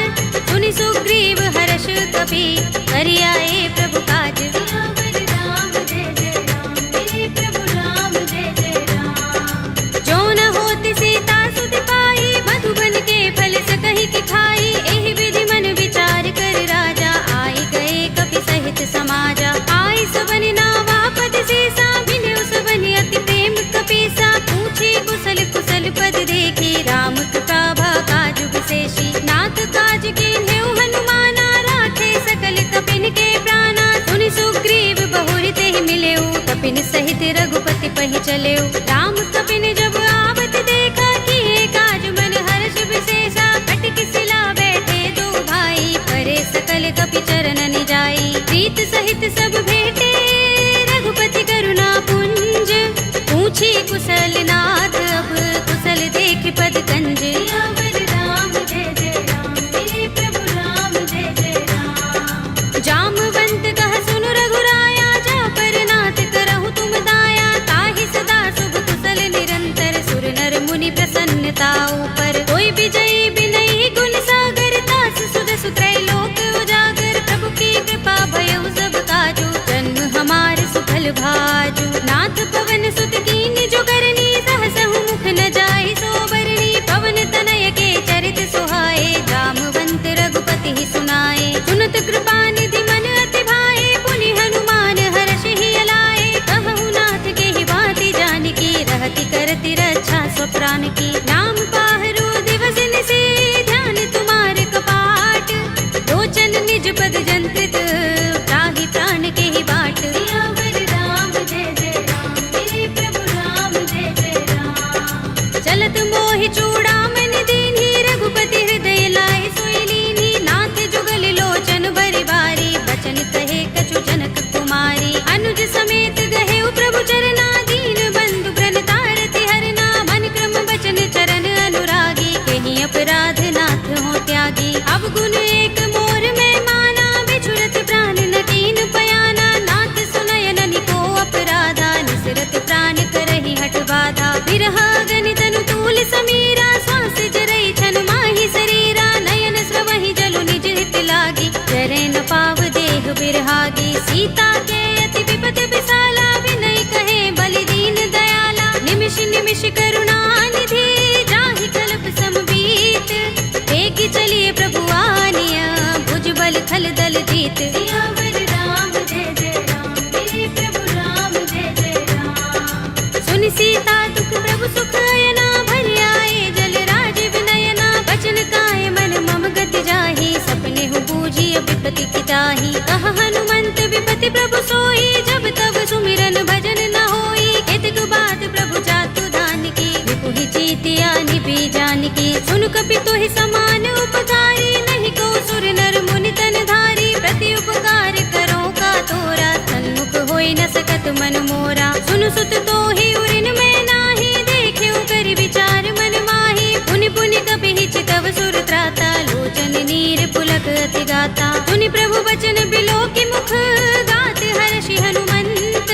सुनि सुग्रीव हर्ष कपि, करि आए प्रभु काज। सियावर राम जय जय राम, मेरे प्रभु राम जय जय राम। जो न होत सीता सुत पाई, मधुबन के फल सकहि कि खाई। एहि विधि मन विचार कर राजा, आई गए कपि सहित समाजा। आई सबन नावा पद सीसा, बिनु सबन अति प्रेम कपीसा। पूछे कुशल कुशल पद देखी, राम कृपा काजु विशेषी। नाथ काज कीन्हेउ हनुमाना, राखे सकल कपिन के प्राणा। सुनि सुग्रीव बहुरि तेहि मिलेउ, कपिन सहित रघुपति पहि चलेउ। राम कपिन जब आवत देखा, किए काज मन हर्ष विशेषा। कटकि सिला बैठे दो भाई, परे सकल कपि चरण जाई। प्रीत सहित सब भेटे, रघुपति करुणा पुंज। पूछी कुशल नाथ अब, कुशल देख पद कंज। सियावर राम जय जय राम, मेरे प्रभु राम जय जय राम। जामवंत कह सुनु रघुराया, जा पर नाथ करहु तुम दाया। ताहि सदा शुभ कुशल निरंतर, सुर नर मुनि प्रसन्नता ऊपर। कोई विजयी बिनहि गुण सागर, तास सुध सुत्रय लोक उजागर। प्रभु की कृपा भयउ सब काजू, जन्म हमार सुफल भाजू। नाथ पवन सुत कीन जो करनी, सहसहु मुख न जाहि सो बरनी। पवन तनय के चरित सुहाए, जामवंत रघुपति ही सुनाए। सुनत कृपा निधि मन अति भाए, पुनि बचन निज पद जंत्रित, त्राहि प्राण के ही बाट। सियावर राम जय जय राम, मेरे प्रभु राम जय जय राम। चलत मोहि चूड़ामणि दीन्ही, रघुपति हृदय लाए सोई लीन्ही। नाथ जुगल लोचन बरि बारी, बचन कहे कछु जनक कुमारी। अनुज समेत गहे प्रभु चरना, दीन बंधु प्रणतारति हरना। मन क्रम बचन चरण अनुरागी, कहीं अपराध नाथ हो त्यागी। अब गुण एक मोर में माना, बिछुरत प्राण न कीन पयाना। नाथ सुनयन निको अपराधा, निसरत प्राण करहि हठ बाधा। बिरहा गनि तनु तूल समीरा, श्वास जरई छन माहि शरीरा। नयन स्रवहि जलु निज हित लागी, जरै न पाव देह बिरहागी। सीता के अति विपत विसाला, विनय कहे बलि दीन दयाला। निमिष निमिष करुणा निधि, जाहि कल्प समबीत। वेगी चलिए प्रभु आनिया, भुज बल खल दल जीत। सियावर राम जय जय राम, मेरे प्रभु राम जय जय राम। सुनि सीता दुख प्रभु सुख अयना, भरि आए जल राज विनयना। बचन काए मन मम गति जाहि, सपने हु बूझिय विपति की ताहि। कहा हनुमंत विपति प्रभु सोई, जब तब सुमिरन भजन न होई। केतक बात प्रभु जातु धान की, विपुहि जीतिया निपि जानकी। सुन कपि तोहि समान उपकारी, नहीं को सुर नर मुनि तन धारी। प्रति उपकार करो का तोरा, सन्मुख होई न सकत मन मोरा। सुन सुत तोहि उरिन में नाही, देखेउ करि विचार मन माही। पुनि पुनि कपि चितव सुर त्राता, लोचन नीर पुलक अति गाता। सुनि प्रभु बचन बिलोकि मुख, गात हर्षि हनुमंत।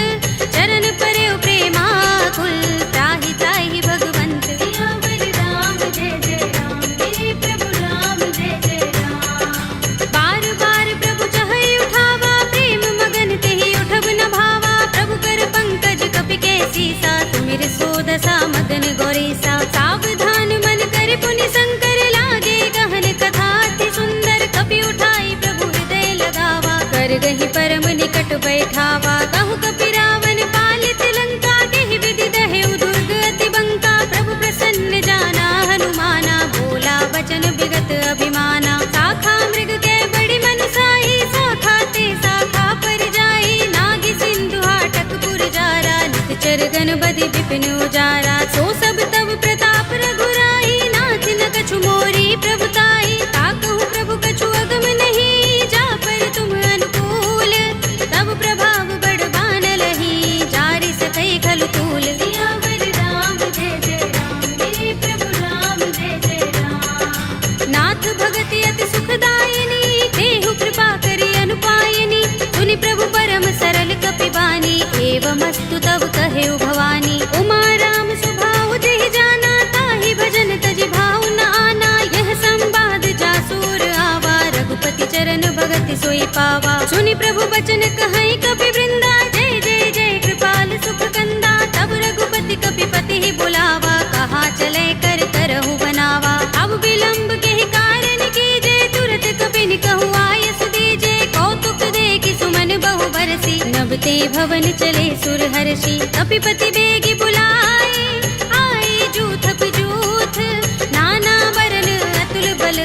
चरण परेउ प्रेमाकुल, त्राहि त्राहि भगवंत। सियावर राम जय जय राम, मेरे प्रभु राम जय जय राम। बार बार प्रभु चहई उठावा, प्रेम मगन तेहि उठब न भावा। प्रभु कर पंकज कपि के सीसा, सुमिर सोदसा मगन गौरीसा। सावधान मन कर पुनि शंकर, लागे गहन कथा अति सुंदर। कपि उठाई प्रभु हृदय लगावा, कर गहि परम निकट बैठावा। कहु कपि रावण पालित लंका, केहि विधि दहेउ दुर्ग अति बंका। प्रभु प्रसन्न जाना हनुमाना, बोला बचन बिगत अभिमाना। शाखा मृग के बड़ी मनसाई, शाखा ते शाखा पर जाई। नागी सिंधु हाटक पुर जारा, नित्य चर बदि विपिन उजारा। सो सब तब प्रताप रघुराई, नाथ न कछु मोरी प्रभुताई। ताकहु प्रभु कछु अगम नहीं, जा पर तुम अनुकूल। तब प्रभाव बड़ बानलहि, जारि सकई खलु तूल। सियावर राम जय जय राम, मेरे प्रभु राम जय जय राम। नाथ भगति अति सुखदायिनी, देहु कृपा करि अनुपायिनी। सुनि प्रभु परम सरल कपि बानी, एवमस्तु तब कहेउ भवानी। उमा राम स्वभाव जेहि जाना, ताहि भजन तजि भाव न आना। यह संवाद जासुर आवा, रघुपति चरण भगति सोई पावा। सुनि प्रभु बचन कहई कपि वृंदा, जय जय जय कृपाल सुख कंदा। तब रघुपति कपि पति ही बुलावा, कहा चले कर करहु बनावा। अब विलंब के ही कारण कीजे, तुरत कपि निकहु आयस दीजे। कौतुक देखि सुमन बहु बरसी, नभ ते भवन चले सुर हर्षि। कपिपति बेगी बुलाए, आए जूथप जूथ। नाना वरन अतुल बल,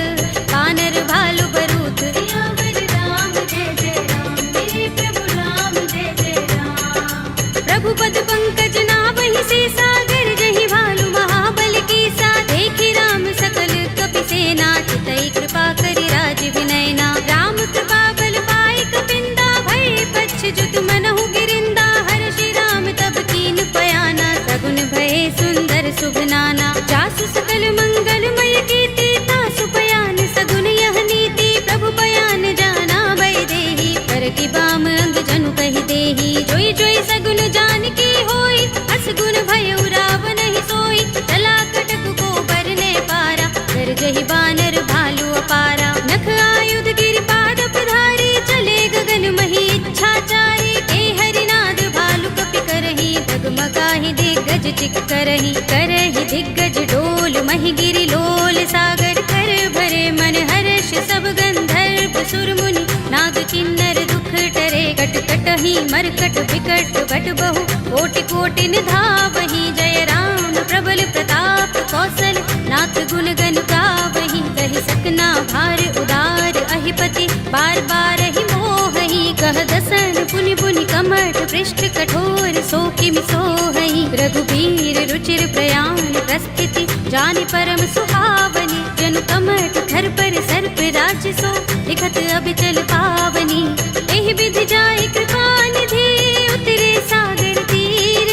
वानर भालु बरूथ। सियावर राम जय जय राम, मेरे प्रभु राम जय जय राम। प्रभु पद पंकज नावहि सीसा, गरजहि भालु महाबल कीसा। देखि राम सकल कपि सेना, चितई कृपा करि राज विनयना। राम कृपा बल पाई कपिंदा, भय पच्छ जुत मनहु गिरिंदा। हर्षि राम तब कीन पयाना, सगुन भये सुंदर शुभ नाना। जासु सकल मंगलमय कीर्ति, तासु पयान सगुन यह नीति। प्रभु पयान जाना भय देहि, कर की बाम अंग जनु कहि देहि। जोई जोई सगुन जानकी होई, अस गुण भयउ रावण ही सोई। चला कटक को बरने पारा, गरजहि बानर भालु अपारा। नख आयुध गिरिपाद प्रधारी, चले गगन मही इच्छाचारी। के हरिनाद भालु कपि करहि, डगमगाहि दिग्गज चिक करहि। करहि दिग्गज डोल, महि गिरि लोल सागर। कर भरे मन हर्ष सब गंधर्व सुर मुनि, नाग किन्नर दुख टरे। कट कटहि मरकट विकट बट बहु, कोटि कोटि निधावहि। जय राम प्रबल प्रताप कौशल, नाथ गुण गन गावहि। कहि सकना भार उदार अहि कहि पति बार बार ही मोहई कह दसन पुनि पुनि कमठ पृष्ठ कठोर सो किमि सोहई रघुबीर रुचिर प्रयाण प्रस्थिति जानि परम सुहावनी जनु कमठ थर पर सर्प राज सो दिखत अबिचल पावनी एहि विधि जाय कृपा निधि उतरे सागर तीर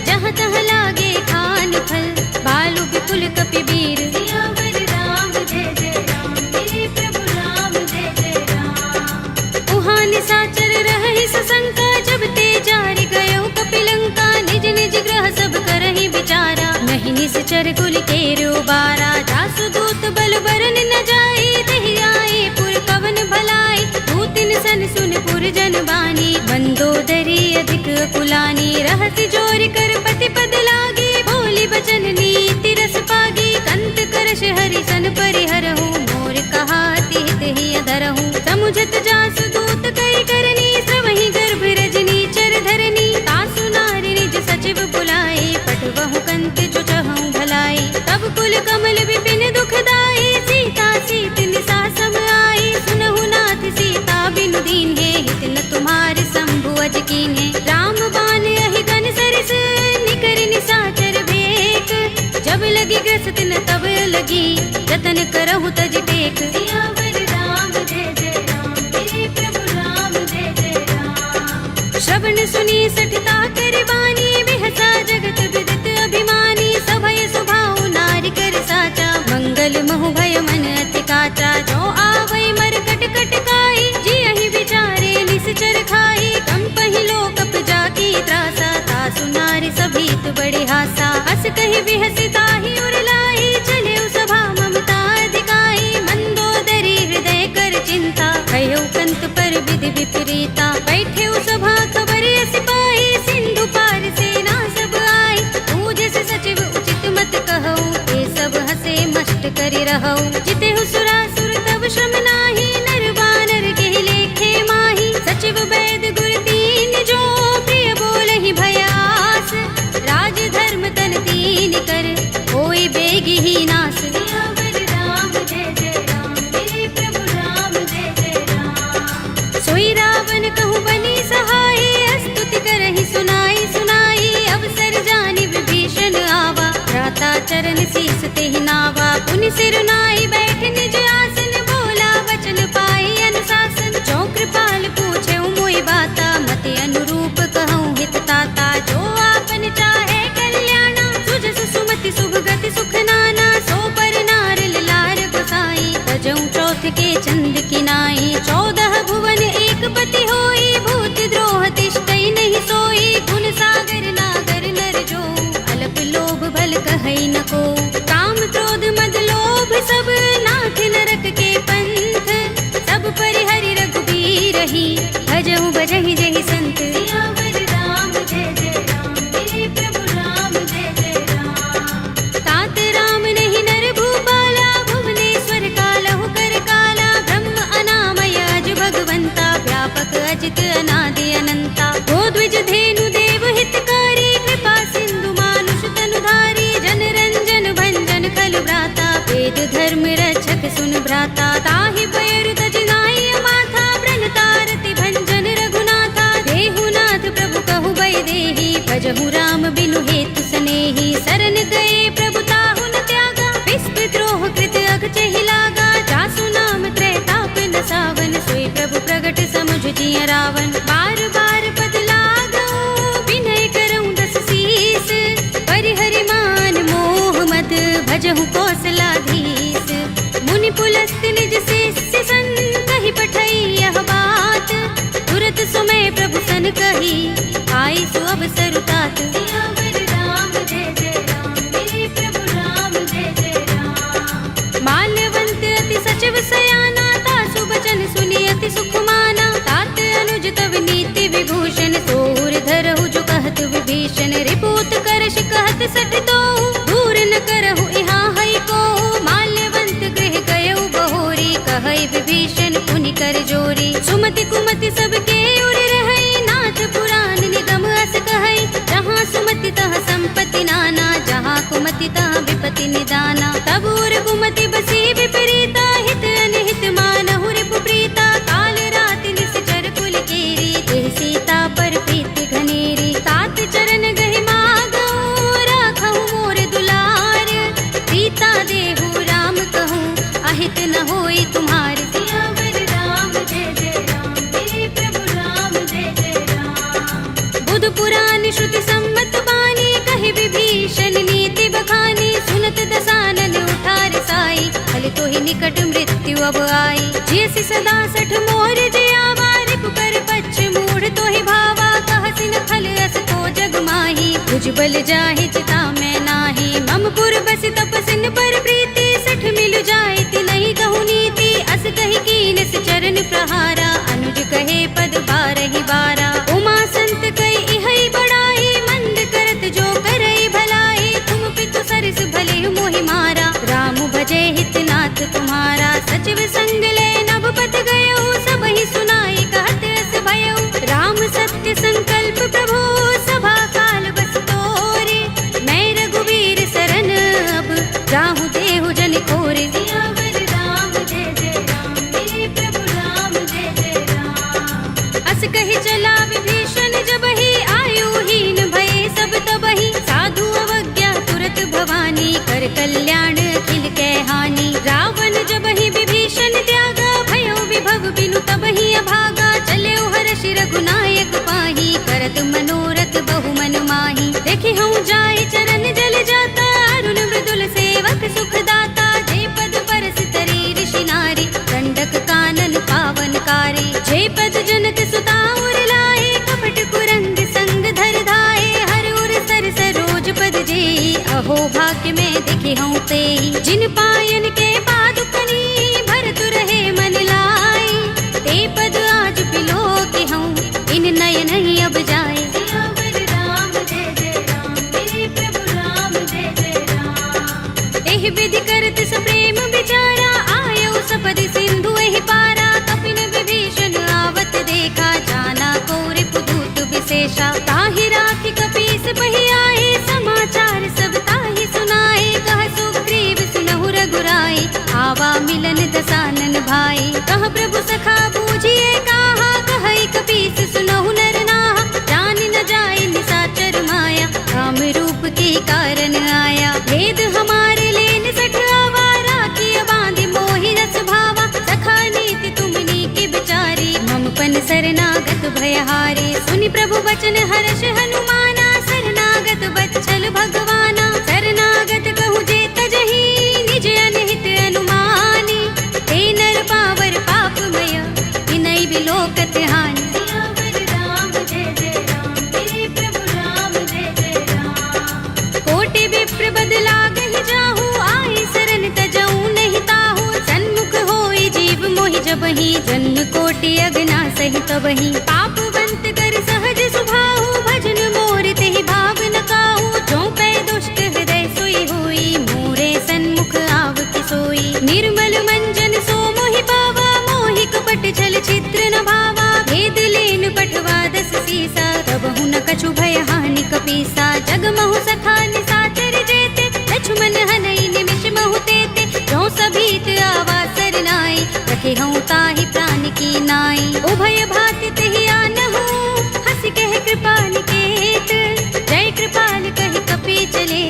जहाँ तहाँ लागे खान फल बालु विपुल कपिबीर सियावर राम जय जय राम मेरे प्रभु राम जय जय राम उहाँ निशाचर रहहि सशंका जब ते जारि गयो कपिलंका निज निज ग्रह सब करहि विचारा नहीं निश्चर कुल केरो बारा जासु दूत बल बरन न जाए देहि आए पुर कवन भलाई दूतिन सन सुन पुर जन बानी मंदोदरी अधिक कुलानी रहसि जोर कर पति पद लागे बोली बचन नीति रस पागी कंत करश हरि सन परिहरहु मोर कहा तिहित ही अधरहु समुझत जासु दूत कई करनी श्रवहि गर्भ रजनी चर धरनी तासु नारी निज सचिव बुलाए पठवहु कंत जो चहु भलाई तब कुल कमल विपिन दुखदाई सीता सीत निसा सम आई सुनहु नाथ सीता बिनु दीन है हित न तुम्हारे शंभु अज कीन्हे राम बाण अहि गन सरिस निकर निशाचर भेक जब लगी ग्रस्त न तब लगी जतन करहु तज टेक सियावर राम जय जय राम मेरे प्रभु राम जय जय राम श्रवण सुनी सठता कर बानी बिहसा जगत विदित अभिमानी सभय सुभाउ नारी कर साचा मंगल महु भय मन अति काचा जो आवै मर कट कट काई जी अहि विचारे निश्चर खाई कंपहि लोकप जाकी त्रासा तासु नारी सभीत बड़े हासा हस कहि बिहसि ताहि उर लाई चले सभा ममता अधिकाई मंदोदरी हृदय कर चिंता भयो कंत पर विधि विपरीता बैठे सभा खबर सिपाही सिंधु पार सेना सब आई पूज से सचिव उचित मत कहऊ ये सब हसे मस्त करि रहऊ जिते सुरासुर तब श्रम नाही नर वानर के लेखे माही सचिव वैद गुर दीन जो प्रिय बोलहि भयास राज धर्म तन दीन कर होई बेगी ही नास सियावर राम जय जय राम मेरे प्रभु राम जय जय राम सोई रावण कहूँ बनी सहाय स्तुति करहि सुनाई सुनाई अवसर जानि विभीषण आवा भ्राता चरण शीस तेहि नावा पुनि सिर नाई बैठ निज आसन बोला वचन पाई अनुशासन जो कृपाल पूछे मोहि बाता मति अनुरूप कहूँ हित ताता जो आपन चाहे कल्याणा सुजस सुमति शुभ गति सुख नाना सो पर नार लार गोसाई तजऊ चौथ के चंद किनाई 14 भुवन एक पति होई भूत द्रोह तिष्ठई नहीं सोई गुण सागर नागर नर जो अल्प लोभ भल कहई न को काम क्रोध मद लोभ सब नाथ नरक के पंथ सब परिहरि रघुबीर ही भजहु भजहि जहि संत सियावर राम जय जय राम मेरे प्रभु राम जय जय राम तात राम नहीं नर भूपाला भुवनेश्वर कालहु कर काला ब्रह्म अनामय अज भगवंता व्यापक अजित अनादि अनंता गोद्विज धेनु देव हितकारी कृपा सिंधु मानुष तनुधारी जन रंजन भंजन खल भ्राता वेद धर्म रक्षक सुन भ्राता ताहि पैर तज नाई माथा ब्रन तारति भंजन रघुनाथा देहु नाथ प्रभु कहु बै देहि भजहु राम बिनु हेतु सनेहि शरण गए प्रभु ताहु न त्यागा विस्पि द्रोह कृत अघचहि लागा जासु नाम त्रैताप न सावन सोई प्रभु प्रगट समुझ जिय रावण बार बार पद लागऊ विनय करऊँ दस शीस परिहरि मान मोह मद भजहु कौशलाधीश मुनि पुलस्त निज शिष्य सन कहि पठई यह बात तुरत सुमय प्रभु सन कही आई सो अवसर तात सियावर राम जय जय राम मेरे प्रभु राम जय जय राम माल्यवंत अति सचिव सयाना तासु बचन सुनि अति सुख माना तात अनुज तव नीति विभूषण सोर धरहु जो कहत विभीषण रिपूत करश कहत सठ दो दूर न करहु यहाँ हई को माल्यवंत गृह गयउ बहोरी कहई विभीषण पुनि कर जोरी सुमति कुमति सबके उर रहई नाथ पुराण निगम अस कहई जहाँ सुमति तह संपत्ति नाना जहाँ कुमति तह विपति निदाना तब उर कुमति बसी विपरीता हित अनहित मानहु रिपु प्रिय बुध पुराण श्रुति सम्मत बानी, कहे विभीषण नीति बखानी। सुनत दसानन उठार साई, फल तो ही निकट मृत्यु अब आई। जैसी सदा सठ मोर जयावा, रिपु कर पच्छ मूढ़ तो ही भावा। कहसिन खल अस को जग माही, भुज बल जाहि चिता में नाही। मम पुर बस तपसिन पर प्रीति, सठ मिल जाए ति नहीं कहु नीति। अस कही कीन से चरण प्रहारा, अनुज कहे पद बारहि बारा। उमा संत कई इहै बड़ाई, मंद करत जो करई भलाई। तुम पितु सरस भले मोहि मारा, राम भजे हितनाथ तुम्हारा। सचिव संग ले नभ पथ गयो, सबहि सुनाई कहत अस भयो। राम सत्य संकल्प प्रभु, सभा काल बस तोरे। मैं रघुवीर सरन अब, जाहु देहु जन कोरे। सियावर राम जय जय राम, मेरे प्रभु राम जय जय राम। अस कहि चला विभीषण जबहि, आयुहीन भये सब तबहि। साधु अवज्ञा तुरत भवानी, कर कल्याण अखिल कै हानि। रावण जबहि विभीषण त्यागा, भयो विभव बिनु तबहि अभागा। चले हर्षि रघुनायक पाही, करत मनोरथ बहु मन माही। देखि हूँ जाय चरण जल जाता, अरुण मृदुल सेवक सुख दाता। जे पद परस तरी ऋषि नारी, दंडक कानन पावन कारी। जे पद जनक सुता उर लाए, कपट कुरंग संग धर धाए। हर उर सर सरोज पद जेई, अहो भाग्य में दिखे हूँ तेई। जिन पायन के पादुकनी, भरत रहे मन लाई। ते पद आज पिलो के हूँ, इन नयन ही अब जाए। सियावर राम जय जय राम, मेरे प्रभु राम जय जय राम। एहि विधि करत सप्रेम विचारा, आयो सपदि सिंधु एहि पारा। कपिन विभीषण आवत देखा, जाना को रिपुदूत विशेषा। ताहि राखि कपीस बहि आए, समाचार सब ताहि सुनाए। कह सुग्रीव सुनहु रघुराई, आवा मिलन दसानन भाई। कह प्रभु सखा बूझिए काहा, कहई कपीस सुनहु नर नाहा। जान न जाए निसाचर माया, राम रूप के कारण आया। भेद हमारे लेन सठ आवा, राखिय बांधि मोहि रस भावा। सखा नीति तुमनी के बिचारी, मम पन शरणागत भयहारी। सुनि प्रभु बचन हर्ष हनुमाना, शरणागत बच्चल भगवाना। शरणागत कहु जे तजहि, निज अनहित अनुमानी। ते नर पावर पापमय, विनय बिलोकत हानि। सियावर राम जय जय राम, मेरे प्रभु राम जय जय राम। कोटि विप्र बदला गहि जाहु, आए शरण तजऊ नहीं ताहु। सन्मुख होई जीव मोहि जबहि, जन्म कोटि अगना सहि तबहि। पापवंत कर सहज सुभाहु, भजन मोर तेहि भाव न काहू। जो पै दुष्ट हृदय सोई होई, मोरे सन्मुख आव कि सोई। निर्मल मंजन सो मोहि पावा, मोहि कपट छल चित्र न भावा। भेद लेन पठवा दस सीसा, तब हूँ न कछु भय हानि कपीसा। जग महु सखा निसाचर जेते, लक्ष्मण हनई निमिष महु तेते। जो सभीत आवा सरनाई, रखे हूँ ताहि प्राण की नाई। उभय भाति तेहि आनहु, हंस कह कृपाल केत। जय कृपाल कहि कपी चले,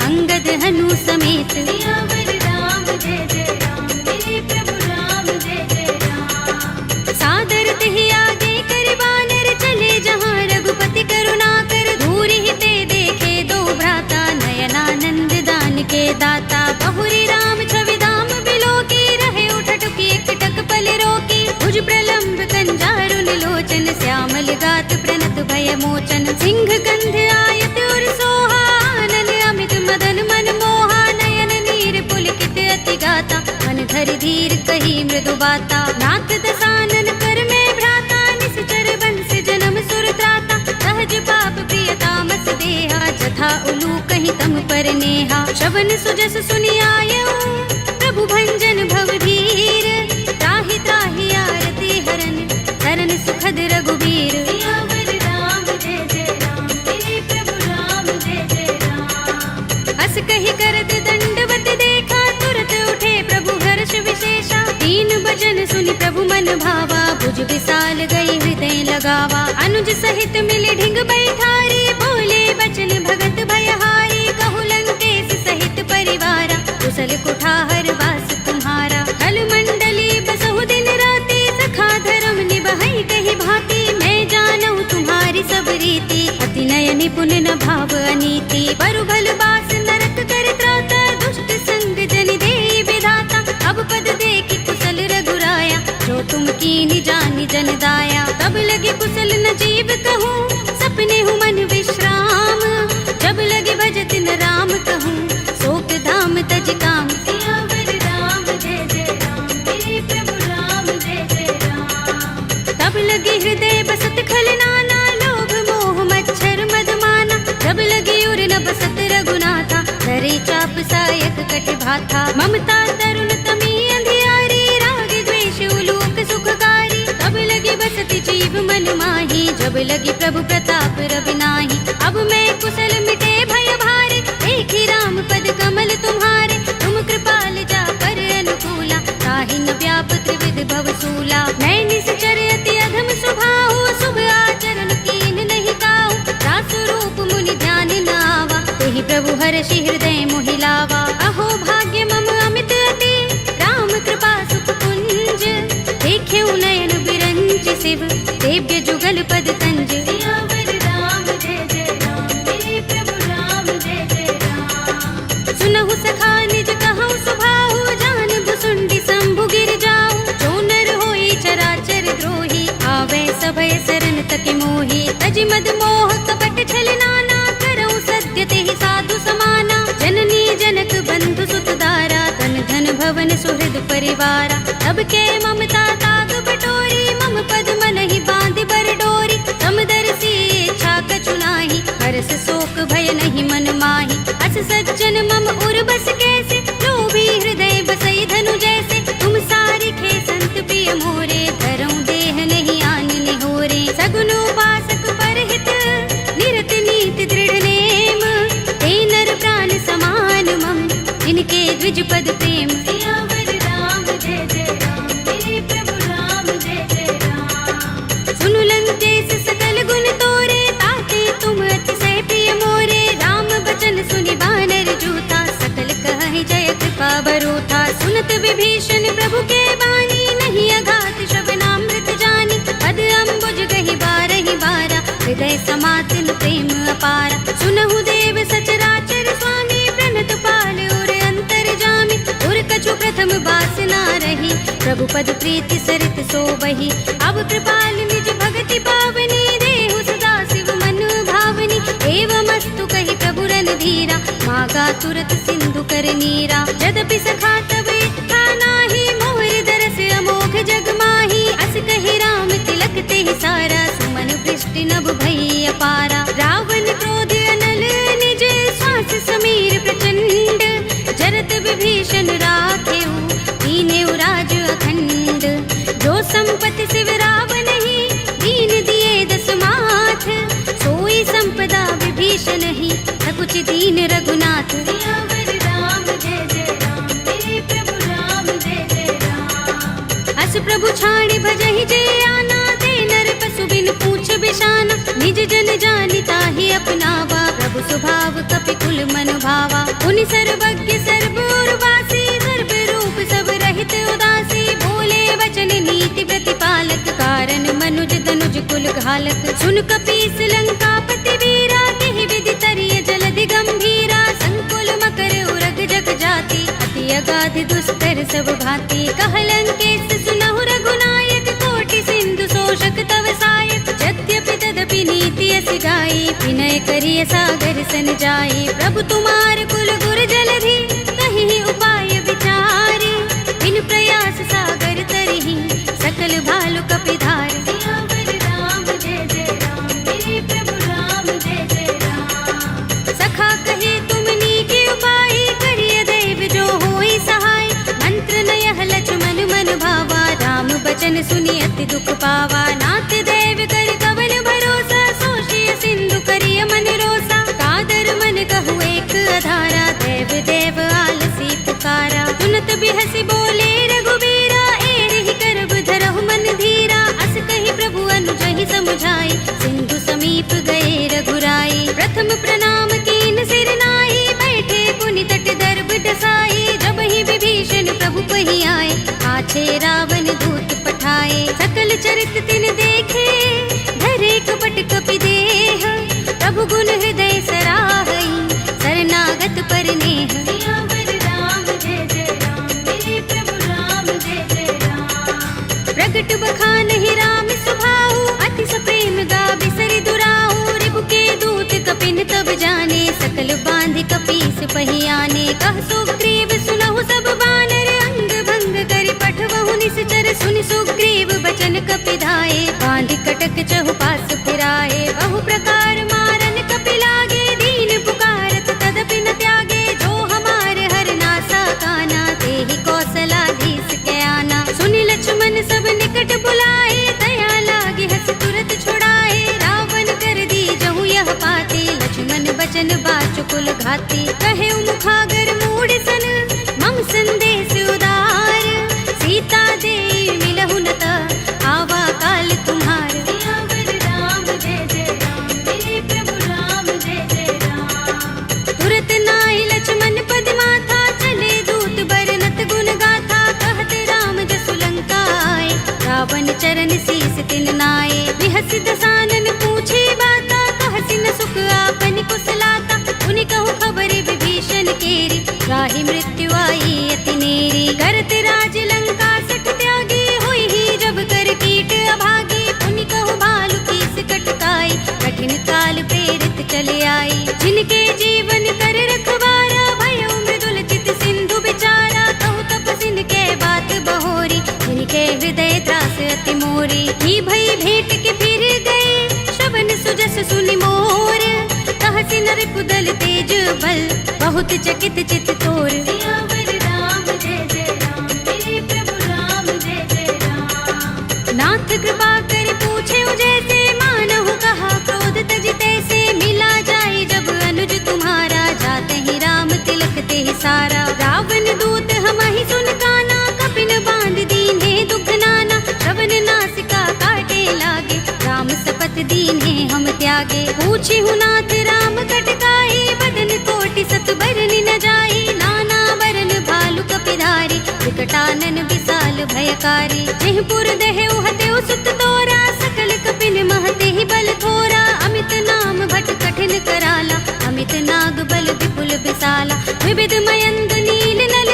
अंगद हनु समेत। सियावर राम जय जय राम, मेरे प्रभु राम जय जय राम। सादर तेहि आगे कर बानर, चले जहाँ रघुपति करुणा कर। दूरि ही ते देखे दो भ्राता, नयनानंद दान के दाता। बहुरी राम छवि धाम बिलोकी, रहे उठटुकी एकटक पल रोकी। भुज प्रलंब कंजारु निलोचन, श्यामल गात प्रणत भय मोचन। सिंह कंध आयत उर सोहा, आनन अमित मदन मन मोहा। नयन नीर पुलकित अति गाता, मन धरि धीर कही मृदु बाता। नाथ दसानन कर में भ्राता, निश्चर बंस जन्म सुर त्राता। सहज पाप प्रिय तामस देहा, जथा उलू कहीं तम पर नेहा। श्रवण सुजस सुनि आयऊ, प्रभु भंजन भव धीर। त्राहि त्राहि आरती हरन, हरन सुखद रघुबीर। सियावर राम जय जय राम, मेरे प्रभु राम जय जय राम। हस कहि करत दंडवत देखा, तुरत उठे प्रभु हर्ष विशेषा। दीन बचन सुनि प्रभु मन भावा, भुज विशाल गई हृदय लगावा। अनुज सहित मिले ढिंग बैठारी, बोले बचन भगत भयहारी। कहु लंकेश सहित परिवारा, कुशल कुठार वास तुम्हारा। कल मंडली बसहु दिन राति, सखा धर्म निभहि कहि भांति। मैं जानऊ तुम्हारी सब रीति, निपुण न भाव अनीति, बरु भल बास नरक कर त्राता, दुष्ट संग जन दे विधाता। अब पद देखी कुशल रघुराया, जो तुम कीन्ही जानि जन दाया। तब लगे कुशल न जीव कहूँ, सपने हूँ मन विश्राम। जब लगे भजत न राम कहूँ, शोक धाम तज काम। सियावर राम जय जय राम, मेरे प्रभु राम जय जय राम। तब लगे हृदय बसत खल नाना, लोभ मोह मच्छर मद माना। जब लगे उर न बसत रघुनाथा, धरे चाप सायक कट भाथा। ममता तरुण तमी अंधियारी, राग द्वेष उलोक सुखकारी। तब लगे बसत जीव मन माही, जब लगे प्रभु प्रताप रवि नाही। अब मैं कुशल मिटे भय भारे, देखी राम पद कमल तुम्हारे। तुम कृपाल जा पर अनुकूला, ताहि न व्याप त्रिविध भव सूला। मैं निश्चर अति अधम स्वभाव, शुभ आचरण कीन नहीं काऊ। दास रूप मुनि ध्यान न आवा, तेहि प्रभु हर्षि हृदय मोहि लावा। अहो भाग्य मम अमित अति, राम कृपा सुख कुंज। देख्यउ नयन बिरंच शिव, देव्य जुगल पद तंज। सियावर राम जय जय राम, मेरे प्रभु राम जय जय राम। सुनहु सखा निज कहूँ सुभाहु, जान भुसुंडी शंभु गिर जाऊ। जो नर होई चराचर द्रोही, आवे सभय शरण तक मोही। तज मद मोह कपट छल नाना, करऊँ सत्य तेहि साधु समाना। जननी जनक बंधु सुत दारा, तन धन भवन सुहृद परिवारा। तब के ममता ताग बटोरी, मम पद मन ही बांध बर डोरी। समदर्शी इच्छा कछु नाही, हर्ष शोक भय नहीं मन माही। अस सज्जन मम उर बस कैसे, लोभी हृदय बसई धनु जैसे। तुम सारिखे संत प्रिय मोरे, धरऊँ देह नहीं आन निहोरे। सगुन उपासक परहित, निरत नीति दृढ़ नेम। ते नर प्राण समान मम, जिनके द्विज पद प्रेम। सियावर राम जय जय राम, मेरे प्रभु राम जय जय राम। सुनु लंकेश सकल गुण तोरे, ताके तुम अतिशय प्रिय मोरे। राम बचन सुनि बानर जूथा, सकल कहहि जय कृपा बरूथा। सुनत विभीषण प्रभु के बानी, नहीं अघात श्रवणामृत जानी। पद अम्बुज गहि बारहि बारा, हृदय समातिन प्रेम अपारा। सुनहु देव सचराचर स्वामी, प्रणत पाल उर अंतर जामी। उर कछु प्रथम बासना रही, प्रभु पद प्रीति सरित सोबहि। अब कृपाल निज भगति पावनी, देहु सदा शिव मन भावनी। एवमस्तु कहि प्रभु रणधीरा, मागा तुरत सिंधु कर नीरा। यद्यपि सखा तब इच्छा नाही, मोर दरस अमोघ जग माही। अस कहि राम तिलक तेहि सारा, सुमन वृष्टि नभ भई अपारा। रावण क्रोध अनल निज, श्वास समीर प्रचंड। जरत विभीषण राखेउ, कीन्हेउ राज अखंड। जो संपत्ति शिव रावण ही, दीन दिए दस माथ। सोई संपदा विभीषण ही, सकुच दीन रघुनाथ। सियावर राम जय जय राम, मेरे प्रभु राम जय जय राम। अस प्रभु छाड़ि भजहि जे आना, ते नर पशु बिन पूछ बिशाना। निज जन जानि ताहि अपनावा, प्रभु स्वभाव कपि कुल मन भावा। पुनि सर्वज्ञ सर्व उर्वासी, सर्व रूप सब रहित उदासी। बोले वचन नीति प्रतिपालक, कारण मनुज तनुज कुल घालक। सुन कपीस लंकापति वीरा, केहि विधि तरिय जलधि गंभीरा। संकुल मकर उरग जग जाति, अति अगाध दुस्तर सब भांति। कह लंकेश सुनहु रघुनायक, कोटि सिंधु शोषक तव सायक। यद्यपि तदपि नीति अस गाई, विनय करिय सागर सन जाई। प्रभु तुम्हार कुल गुर जलधि, कहीं उपाय विचारी। बिन प्रयास सागर तरहि, सकल भालु कपिधार। सियावर राम जय जय राम, मेरे प्रभु राम जय जय राम। सखा कहे तुम नीके उपाय, करिय दैव जो होई सहाय। मंत्र नयह लक्ष्मण मन भावा, राम बचन सुनि अति दुख पावा। नाथ दैव कर कवन भरोसा, सोषिय सिंधु करिय मन रोसा। कादर मन कहु एक अधारा, देव देव आलसी पुकारा। सुनत बिहसि बोले रघुबीरा, एहि करब धरहु मन धीरा। अस कहि प्रभु अनुजहि समुझाई, सिंधु समीप गए रघुराई। प्रथम प्रणाम कीन सिर नाई, बैठे पुनि तट दर्भ डसाई। जब ही विभीषण प्रभु पहि आए, आछे रावण दूत पठाए। सकल चरित तिन देखे, धरे कपट कपि देह। प्रभु गुण कटक चहुपास फिराए, बहु प्रकार मारन कपिलागे, दीन पुकारत तदपि न त्यागे, जो हमारे हर नासा काना, तेहि कौशलाधीश के आना। सुनि लक्ष्मण सब निकट बुलाए, दया लागे हस तुरत छुड़ाए, रावण कर दी जहु यह पाती, लक्ष्मण बचन बाचुकुल घाती। कहे मुखागर मूढ़ सन मम संदेश उदार, सीता दे मिलहु न ता आवा काल तुम्हार। सियावर राम जय जय राम, मेरे प्रभु राम जय जय राम। तुरत नाहि लक्ष्मण पद माथा, चले दूत बरनत गुण गाथा, कहत राम जसु लंका आए, रावण चरण शीस तिन नाए। बिहस दसानन पूछे बाता, कहसि न सुख आपन कुशलाता, उनि कहु खबर विभीषण केरी, राहि मृत्यु आई अति नेरी। करत राज लंका सठ त्यागी, होई ही जब कर कीट अभागी, उनि कहु भालु कीस कटकाई, कठिन काल प्रेरित चले आई। जिनके जीवन कर रखवारा, भयउ मृदुल चित सिंधु बिचारा, कहु तपसिन के बात बहोरी, जिनके हृदय त्रास अति मोरी। की भई भेंट के फिर गए, श्रवण सुजस सुनि मोर, कहसि नर कुदल तेज बल, बहुत चकित चित तोर। सियावर राम जय जय राम, मेरे प्रभु राम जय जय राम। नाथ कृपा कर पूछे जैसे, मानहु कहा क्रोध तज तैसे, मिला जाए जब अनुज तुम्हारा, जाते ही राम तिलक ते सारा। रावण दूत हमहि सुन काना, कपिन बांध दीन्हे दुख नाना, श्रवण नासिका काटे लागे, राम सपत दीन्हे हम त्यागे। पूछी हूँ नाथ राम कटकाई, बदन कोटि सत बरन न जाई, नाना बरन भालु कपिधारी, विकटानन विशाल भयकारी। जेहपुर देहु हतेउ सुत तोरा, सकल कपिन महते ही बल थोरा, अमित नाम भट कठिन कराला, अमित नाग बल विपुल विशाला। विविध मयंक नील नल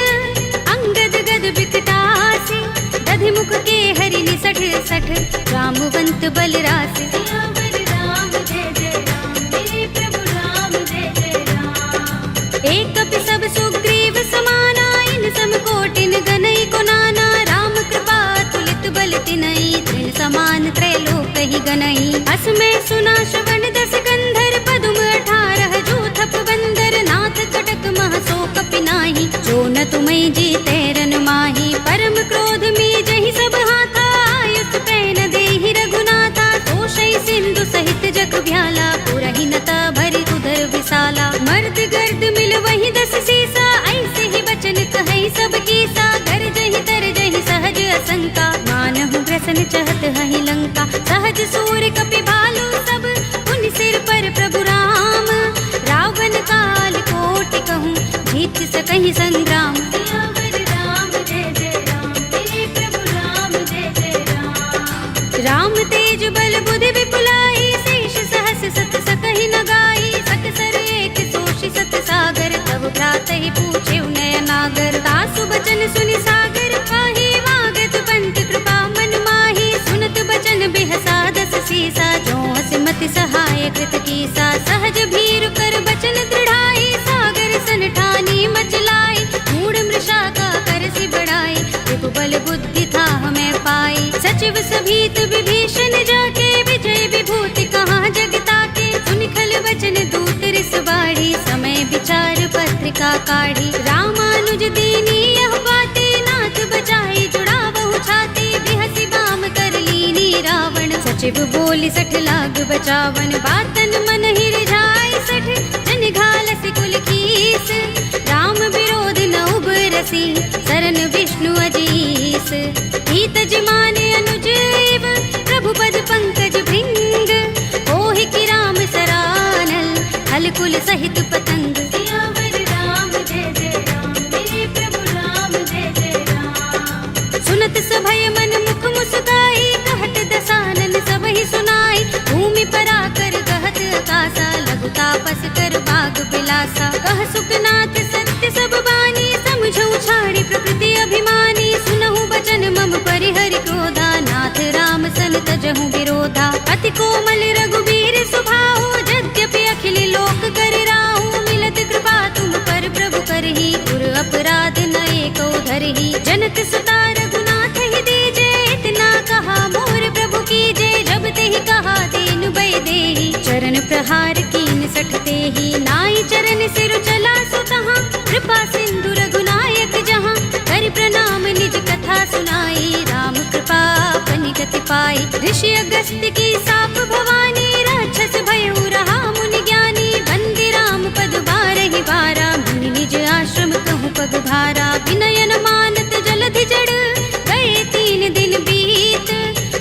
अंगद गद विकटासी, दधि मुख के हरि निसठ सठ, रामवंत बल रासि। सियावर राम जय जय राम, मेरे प्रभु राम जय जय राम। एक कपि सब सुग्रीव समाना, इन सम कोटिन गनई को नाना, राम कृपा तुलित बल तिनई, तृण समान त्रैलोक ही गनई। अस में सुना श्रवण दस गंधर, पदुम 18 जूथप बंदर, नाथ कटक मह सो कपि नाही, जो न तुम्हें जीते रन माही। परम क्रोध में जहि सब हाथा, आयुष पैन देहि रघुनाथा, तोषई सिंधु सहित जग भ्याला, पुरहि नता भरि उदर विशाला। मर्द गर्द मिल वही 10 सीसा, ऐसे ही बचन कहि सब कीसा, गरजहि तरजहि सहज असंका, मानहु ग्रसन चहत हहि लंका। सहज सूर कपि भालु सब, उन सिर पर प्रभु राम, रावण काल कोटि कहूँ, जीत सकहि संग्राम। सियावर राम जय जय राम, मेरे प्रभु राम जय जय राम। राम तेज बल बुद्धि विपुलाई, शेष सहस सत सकहि न गाई, सकसर एक सोषि सत सागर, तब भ्रातहि पूछे नयनागर। तासु बचन सुनि सागर पाहि, वागत पंत कृपा मन माहि, सुनत बचन बिहसा 10 सीसा, जो हस मति सहाय कृत कीसा। सहज भीरु कर बचन दृढ़ाई, सागर सन ठानी मचलाई, मूढ़ मृषा का करसि बढ़ाई, विपुबल बुद्धि था हमें पाई। सचिव सभीत विभीषण जाके, विजय विभूति कहाँ जगता के, सुनि खल वचन दूत रिस बाढ़ी, समय विचार पत्रिका काढ़ी। रामानुज दीनी यह बाते, नाथ बचाई जुड़ा बहु छाती, बिहसि बाम कर लीनी रावण, सचिव बोली 60 लाग बचावन। बातन मन ही रिझाई 60, जन घालसि कुल कीस, राम विरोध न उबरसी, सरन विष्णु अजीस। हित जिमाने अनुजीव, प्रभु पद पंकज भृंग, ओहि की राम सरानल, हल कुल सहित पतंग। सियावर राम जय जय राम, मेरे प्रभु राम जय जय राम। सुनत सभय मन मुख मुस्काई, कहत दसानन सबहि सुनाई, भूमि परा कर कहत आकाशा, लघु तापस कर बाग बिलासा। कह सुखनाथ सत्य सब बानी, समझौ छाड़ी प्रकृति अभिमानी, सुनहु बचन मम परिहरि क्रोधा, नाथ राम सन तजहु विरोधा। अति कोमल रघुबीर सुभाहु, यद्यपि अखिल लोक कर राहु, मिलत कृपा तुम पर प्रभु करही, पुर अपराध न एको धरही। जनक सुता रघुनाथ ही दीजे, इतना कहा मोर प्रभु कीजे, जब ते हार कीन सठते ही नाई चरण सिर चला सुतहाँ कृपा सिंधु रघुनायक जहाँ कर प्रणाम निज कथा सुनाई राम कृपा अपनी गति पाई ऋषि अगस्त्य की साप भवानी राक्षस भयउ रहा मुनि ज्ञानी बंदी राम पद बारहि बारा मुनि निज आश्रम कहूँ पग भारा विनयन मानत जलधि जड़ गए 3 दिन बीत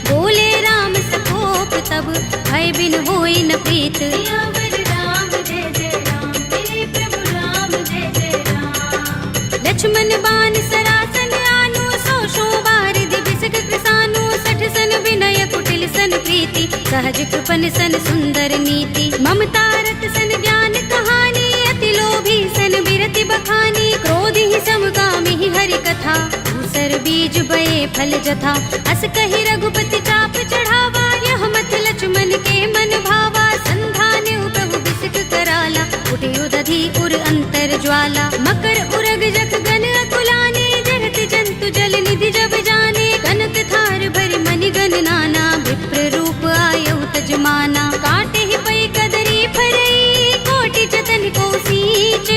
बोले राम सकोप तब भय बिन होई न प्रीत सियावर राम जय जय राम मेरे प्रभु राम जय जय राम लक्ष्मण बाण सरासन आनु सौ बारिधि बिसक कृसानु 60 सन विनय कुटिल सन प्रीति सहज कृपन सन सुंदर नीति ममता रत सन ज्ञान कहानी अति लोभी सन बिरति बखानी क्रोध ही समगामी ही हरि कथा दूसर बीज बये फल जथा अस कहि रघुपति चाप चढ़ावा यह मत लक्ष्मण के मन भावा संधान प्रभु बिसक कराला उठे उदधि उर अंतर ज्वाला मकर उरग जख गन अकुलाने जरत जंतु जल निधि जब जाने कनक थार भर मनि गन नाना विप्र रूप आयु तजमाना काटे ही पै कदरी फरई कोटि जतन को सींच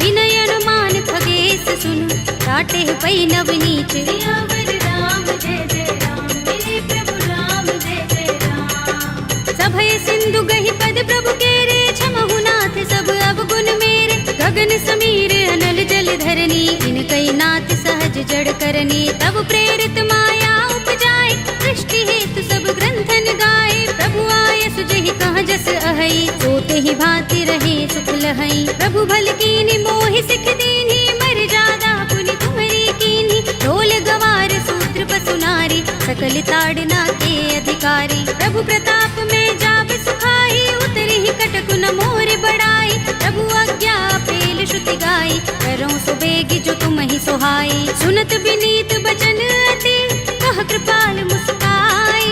विनयन मान खगेश सुन काटे ही पै नवनीच सियावर राम जय जय राम मेरे प्रभु राम जय जय राम सभय सिंधु गहि पद प्रभु केरे क्षमहु नाथ सब अवगुण मेरे गगन समीर अनल जल धरनी इन कई नाथ सहज जड़ करनी तब प्रेरित माया उपजाए सृष्टि हेतु सब ग्रंथन गाए प्रभु आय सुजहि कहाँ जस अहै सोते ही भांति रहे सुख लहै प्रभु भल कीनि मोहि सिख दीन्ही मर जादा पुनि तुम्हारी कीन्ही ढोल गवार सूत्र पसुनारी सकल ताड़ना के अधिकारी प्रभु प्रताप में जाप सुखाई उतरी ही कटक न मोर बढ़ाई प्रभु आज्ञा पेल श्रुति गाई करो सो बेगी जो तुम ही सोहाई सुनत विनीत बचन अति कह कृपाल मुस्काई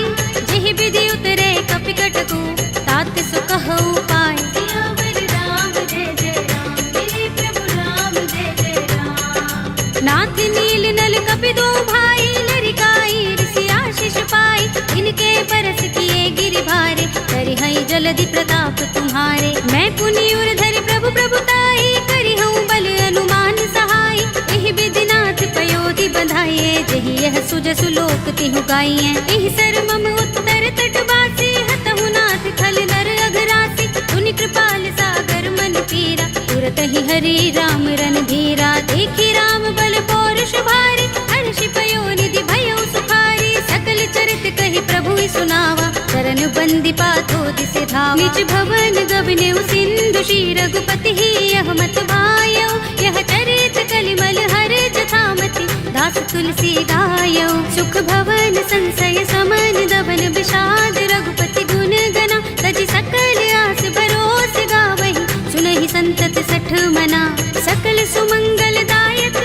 जेहि विधि उतरे कपि कटकु तात सो कहु पाय सियावर राम जय जय राम मेरे प्रभु राम जय जय राम नाथ नील नल कपि दो भाई लरिकाई ऋषि आशीष पाई इनके परस किए गिरि भारे करि हई जलधि प्रताप तुम्हारे मैं पुनि उर धरि प्रभु प्रभुताई करि हूँ बल अनुमान सहाय एहि विधिनाथ पयोधि बधाइए जहि यह सुजसु लोक तिहु गाइए एहि सर मम उत्तर तट बासी हतहु नाथ खल नर अघरासी तुनि कृपाल सागर मन पीरा तुरत ही हरि राम रन धीरा देखी राम बल पौरुष भारी हर्षि पयो निधि भयो सुखारी सकल चरित कहि प्रभु सुनावा चरण बंदी पाथो दिसे धावा निज भवन गबने सिंधु श्री रघुपति ही यह मत भायो यह चरित कलिमल हर जथामति दास तुलसी गायो सुख भवन संशय समन दबन विषाद रघुपति गुण गना तजि सकल आस भरोस गावहि सुनहि संतत सठ मना सकल सुमंगल दायक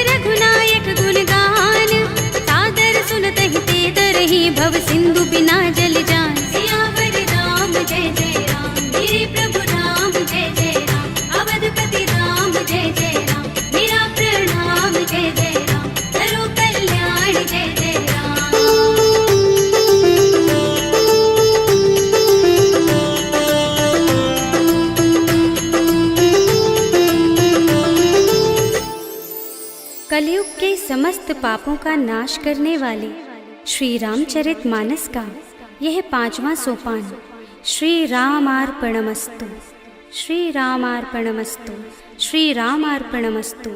रघुनायक गुण गान सादर सुनतहि ते तरहि भव सिंधु बिना जल जान सियावर राम जय जय राम मेरे प्रभु राम जय जय राम अवधपति राम जय जय राम मेरा प्रणाम जय जय राम करो कल्याण जय जय राम कलयुग के समस्त पापों का नाश करने वाले श्री रामचरित मानस का यह 5वां सोपान श्री रामार्पणमस्तु, श्री रामार्पणमस्तु, श्री रामार्पणमस्तु।